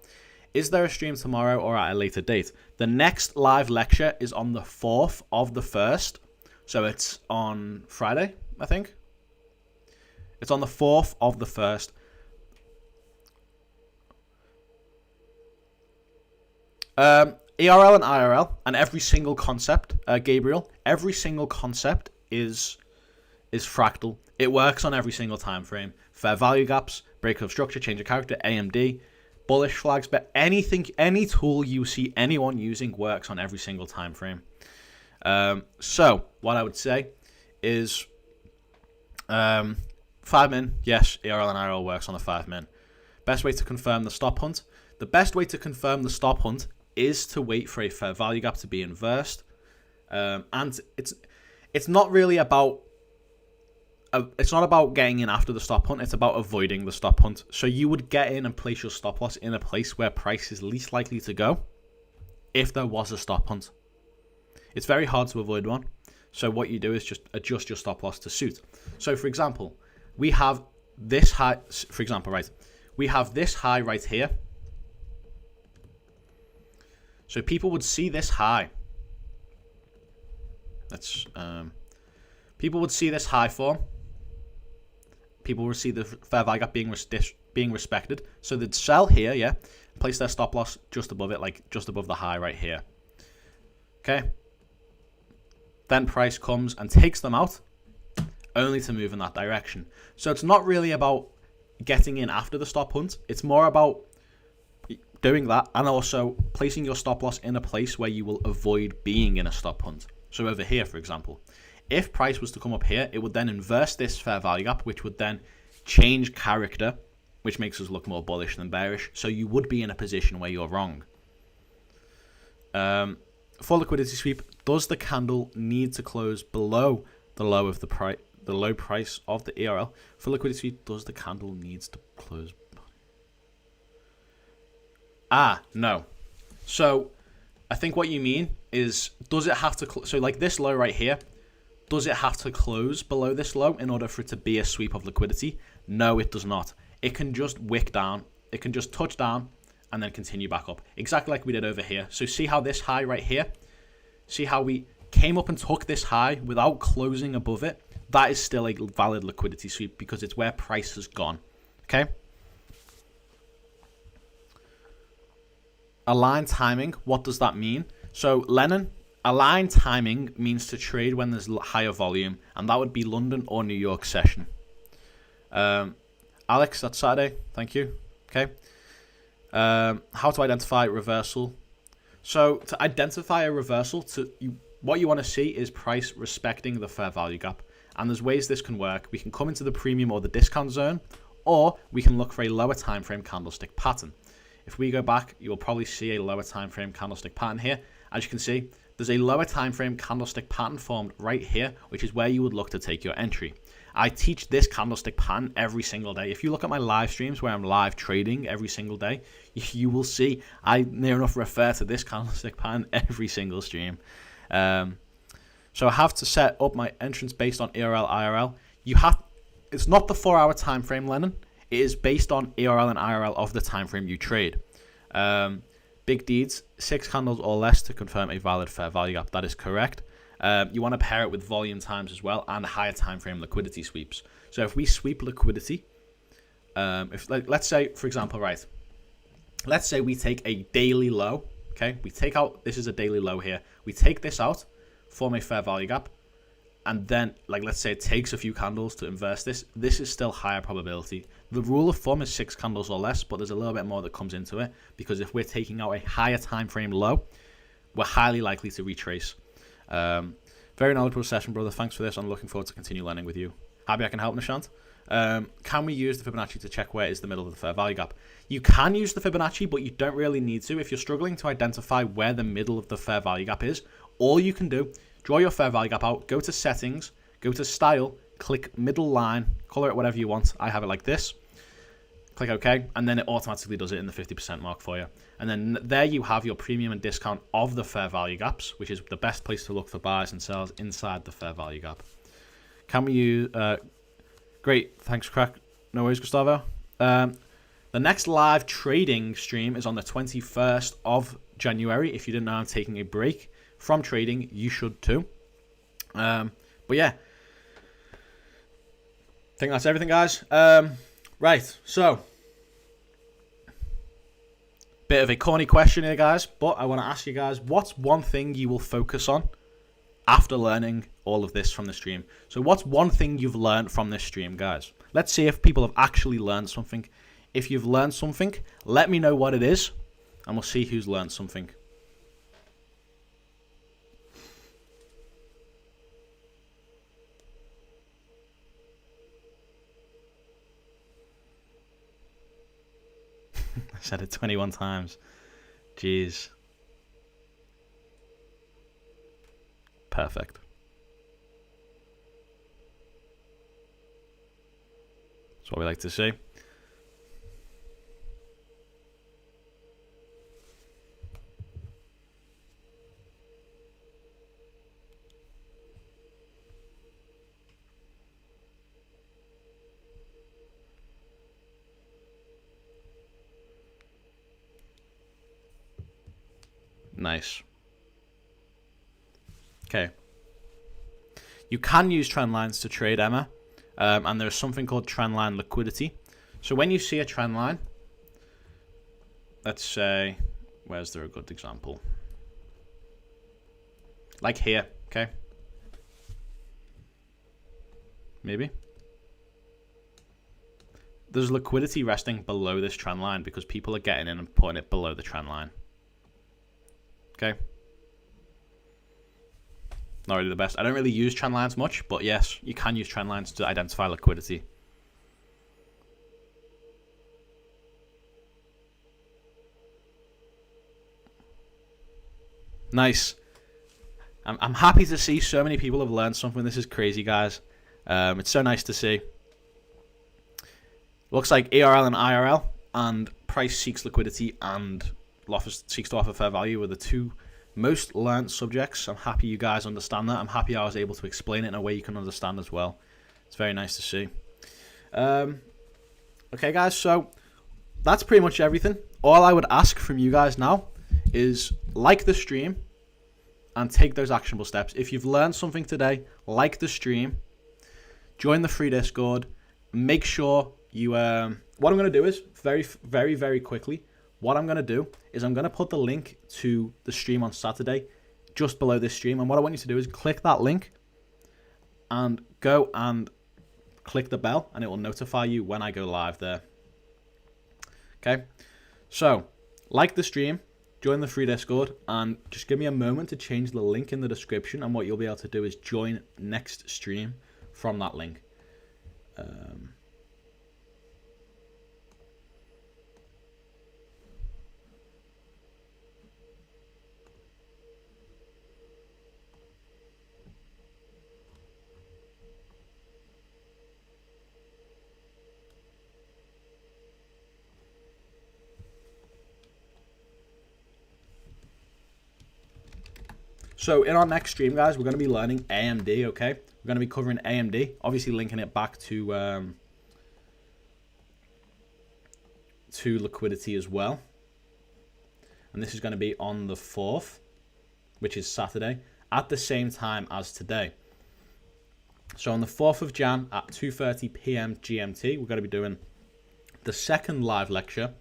Is there a stream tomorrow or at a later date? The next live lecture is on the 4th of the 1st. So it's on Friday, I think. It's on the 4th of the 1st. ERL and IRL and every single concept, Gabriel, every single concept is fractal. It works on every single time frame. Fair value gaps, break of structure, change of character, AMD, bullish flags, but anything, any tool you see anyone using works on every single time frame. So what I would say is 5 min, yes, ERL and IRL works on the 5 min. Best way to confirm the stop hunt. The best way to confirm the stop hunt is to wait for a fair value gap to be inversed. And it's not really about it's not about getting in after the stop hunt. It's about avoiding the stop hunt. So you would get in and place your stop loss in a place where price is least likely to go if there was a stop hunt. It's very hard to avoid one. So what you do is just adjust your stop loss to suit. So for example, we have this high, for example, right? We have this high right here. So people would see this high. People would see this high form. People would see the fair value gap being respected. So they'd sell here, yeah, place their stop loss just above it, like just above the high right here. Okay. Then price comes and takes them out, only to move in that direction. So it's not really about getting in after the stop hunt. It's more about doing that and also placing your stop loss in a place where you will avoid being in a stop hunt. So over here, for example, if price was to come up here, it would then inverse this fair value gap, which would then change character, which makes us look more bullish than bearish. So you would be in a position where you're wrong. For liquidity sweep, does the candle need to close below the low of the low price of the ERL? For liquidity sweep, does the candle needs to close? No. So I think what you mean is, does it have to so like this low right here, does it have to close below this low in order for it to be a sweep of liquidity? No, it does not. It can just wick down it can just touch down and then continue back up, exactly like we did over here. So see how this high right here, see how we came up and took this high without closing above it? That is still a valid liquidity sweep because it's where price has gone. Okay. Align timing, what does that mean? So Lennon, align timing means to trade when there's higher volume, and that would be London or New York session. Alex, that's Saturday. Thank you. Okay. How to identify reversal. So to identify a reversal, what you want to see is price respecting the fair value gap. And there's ways this can work. We can come into the premium or the discount zone, or we can look for a lower time frame candlestick pattern. If we go back, you will probably see a lower time frame candlestick pattern here. As you can see, there's a lower time frame candlestick pattern formed right here, which is where you would look to take your entry. I teach this candlestick pattern every single day. If you look at my live streams where I'm live trading every single day, you will see I near enough refer to this candlestick pattern every single stream. So I have to set up my entrance based on ERL, IRL. It's not the 4-hour time frame, Lennon. It is based on ERL and IRL of the time frame you trade. Big deeds, 6 candles or less to confirm a valid fair value gap. That is correct. You want to pair it with volume times as well and higher time frame liquidity sweeps. So if we sweep liquidity, let's say, for example, right, let's say we take a daily low. Okay, we take out, this is a daily low here. We take this out, form a fair value gap, and then, like, let's say it takes a few candles to inverse this. This is still higher probability. The rule of thumb is 6 candles or less, but there's a little bit more that comes into it, because if we're taking out a higher time frame low, we're highly likely to retrace. Very knowledgeable session, brother. Thanks for this. I'm looking forward to continue learning with you. Happy I can help, Nishant. Can we use the Fibonacci to check where is the middle of the fair value gap? You can use the Fibonacci, but you don't really need to. If you're struggling to identify where the middle of the fair value gap is, all you can do, draw your fair value gap out, go to settings, go to style, click middle line, color it whatever you want. I have it like this. Click OK, and then it automatically does it in the 50% mark for you. And then there you have your premium and discount of the fair value gaps, which is the best place to look for buys and sells inside the fair value gap. Can we use... great, thanks, Crack. No worries, Gustavo. The next live trading stream is on the 21st of January. If you didn't know I'm taking a break from trading, you should too. But yeah, I think that's everything, guys. Right, so bit of a corny question here, guys, but I want to ask you guys, what's one thing you will focus on after learning all of this from the stream? So what's one thing you've learned from this stream, guys? Let's see if people have actually learned something. If you've learned something, let me know what it is, and we'll see who's learned something. I said it 21 times. Jeez. Perfect. That's what we like to see. Nice. Okay. You can use trend lines to trade, Emma, and there's something called trend line liquidity. So when you see a trend line, let's say, where's there a good example? Like here, okay? Maybe. There's liquidity resting below this trend line because people are getting in and putting it below the trend line. Okay. Not really the best. I don't really use trend lines much, but yes, you can use trend lines to identify liquidity. Nice. I'm happy to see so many people have learned something. This is crazy, guys. It's so nice to see. Looks like ERL and IRL and price seeks liquidity and seeks to offer fair value were the two most learnt subjects. I'm happy you guys understand that. I'm happy I was able to explain it in a way you can understand as well. It's very nice to see. Okay, guys, so that's pretty much everything. All I would ask from you guys now is like the stream and take those actionable steps. If you've learned something today, like the stream, join the free Discord, make sure you, what I'm going to do is, very quickly, what I'm going to do is I'm going to put the link to the stream on Saturday just below this stream. And what I want you to do is click that link and go and click the bell, and it will notify you when I go live there. Okay, so like the stream, join the free Discord, and just give me a moment to change the link in the description, and what you'll be able to do is join next stream from that link. So in our next stream, guys, we're going to be learning AMD, okay? We're going to be covering AMD, obviously linking it back to Liquidity as well. And this is going to be on the 4th, which is Saturday, at the same time as today. So on the 4th of Jan at 2:30 p.m. GMT, we're going to be doing the second live lecture.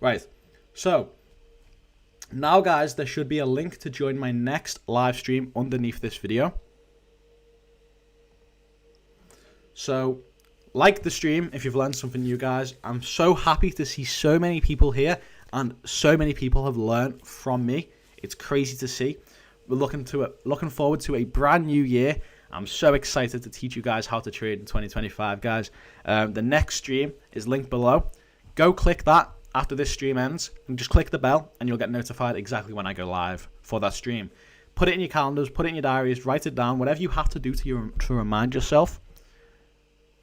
Right, so now guys, there should be a link to join my next live stream underneath this video. So like the stream if you've learned something new, guys. I'm so happy to see so many people here, and so many people have learned from me. It's crazy to see. We're looking forward to a brand new year. I'm so excited to teach you guys how to trade in 2025, guys. The next stream is linked below. Go click that after this stream ends, and just click the bell, and you'll get notified exactly when I go live for that stream. Put it in your calendars, put it in your diaries, write it down, whatever you have to do to remind yourself.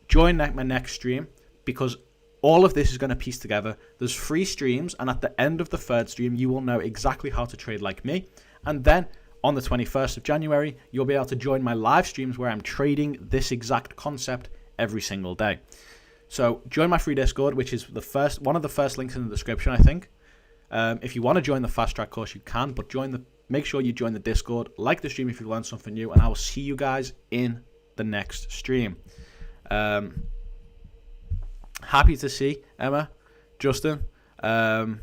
Join my next stream, because all of this is going to piece together. There's 3 streams, and at the end of the 3rd stream, you will know exactly how to trade like me. And then on the 21st of January, you'll be able to join my live streams where I'm trading this exact concept every single day. So join my free Discord, which is one of the first links in the description, I think. If you want to join the fast track course, you can, but make sure you join the Discord. Like the stream if you've learned something new, and I will see you guys in the next stream. Happy to see Emma, Justin. Happy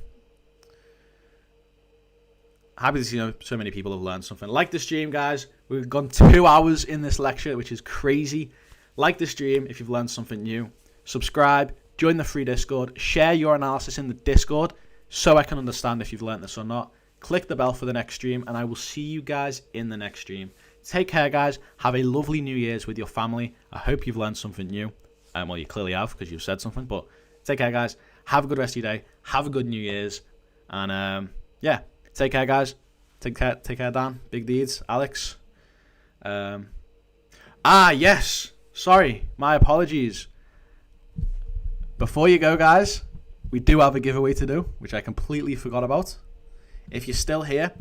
to see so many people have learned something. Like the stream, guys. We've gone 2 hours in this lecture, which is crazy. Like the stream if you've learned something new. Subscribe, join the free Discord, share your analysis in the Discord so I can understand if you've learned this or not. Click the bell for the next stream, and I will see you guys in the next stream. Take care, guys. Have a lovely New Year's with your family. I hope you've learned something new. Well, you clearly have, because you've said something, but take care, guys. Have a good rest of your day. Have a good New Year's. And, yeah, take care, guys. Take care, Dan. Big Deeds. Alex. Yes. Sorry. My apologies. Before you go, guys, we do have a giveaway to do, which I completely forgot about. If you're still here,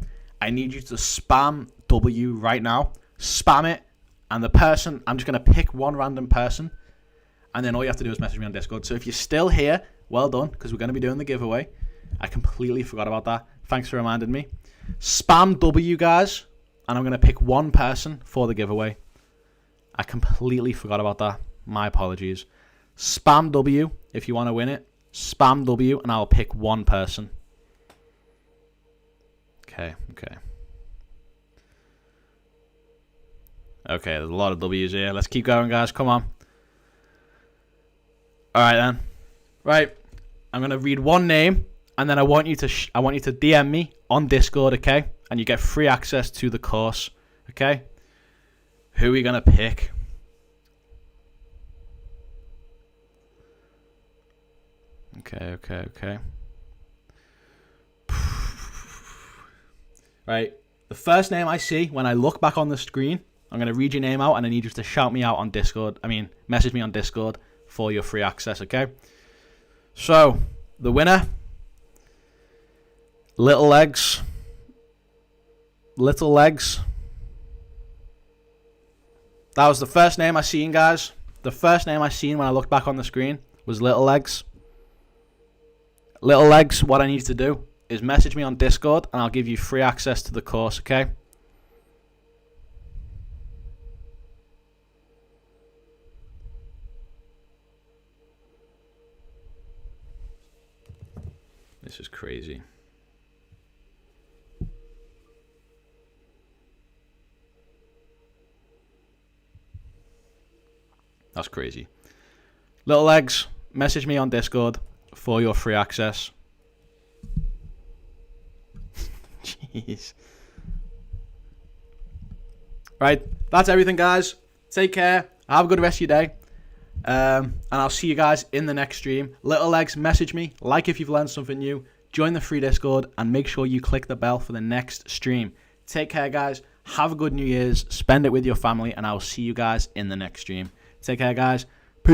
I need you to spam W right now. Spam it. And the person, I'm just going to pick one random person, and then all you have to do is message me on Discord. So if you're still here, well done, because we're going to be doing the giveaway. I completely forgot about that. Thanks for reminding me. Spam W, guys, and I'm going to pick one person for the giveaway. I completely forgot about that. My apologies. Spam W if you want to win it. Spam W, and I'll pick one person. Okay. Okay, there's a lot of W's here. Let's keep going, guys. Come on. All right, then. Right. I'm going to read one name, and then I want you to DM me on Discord, okay? And you get free access to the course, okay? Who are we going to pick? Okay. Right. The first name I see when I look back on the screen, I'm going to read your name out and I need you to shout me out on Discord. Message me on Discord for your free access, okay? So, the winner, Little Legs. That was the first name I seen, guys. The first name I seen when I looked back on the screen was Little Legs. Little Legs, what I need to do is message me on Discord and I'll give you free access to the course, okay? This is crazy. That's crazy. Little Legs, message me on Discord for your free access. Jeez. Right, that's everything, guys. Take care. Have a good rest of your day. And I'll see you guys in the next stream. Little Legs, message me. Like if you've learned something new. Join the free Discord. And make sure you click the bell for the next stream. Take care, guys. Have a good New Year's. Spend it with your family. And I will see you guys in the next stream. Take care, guys.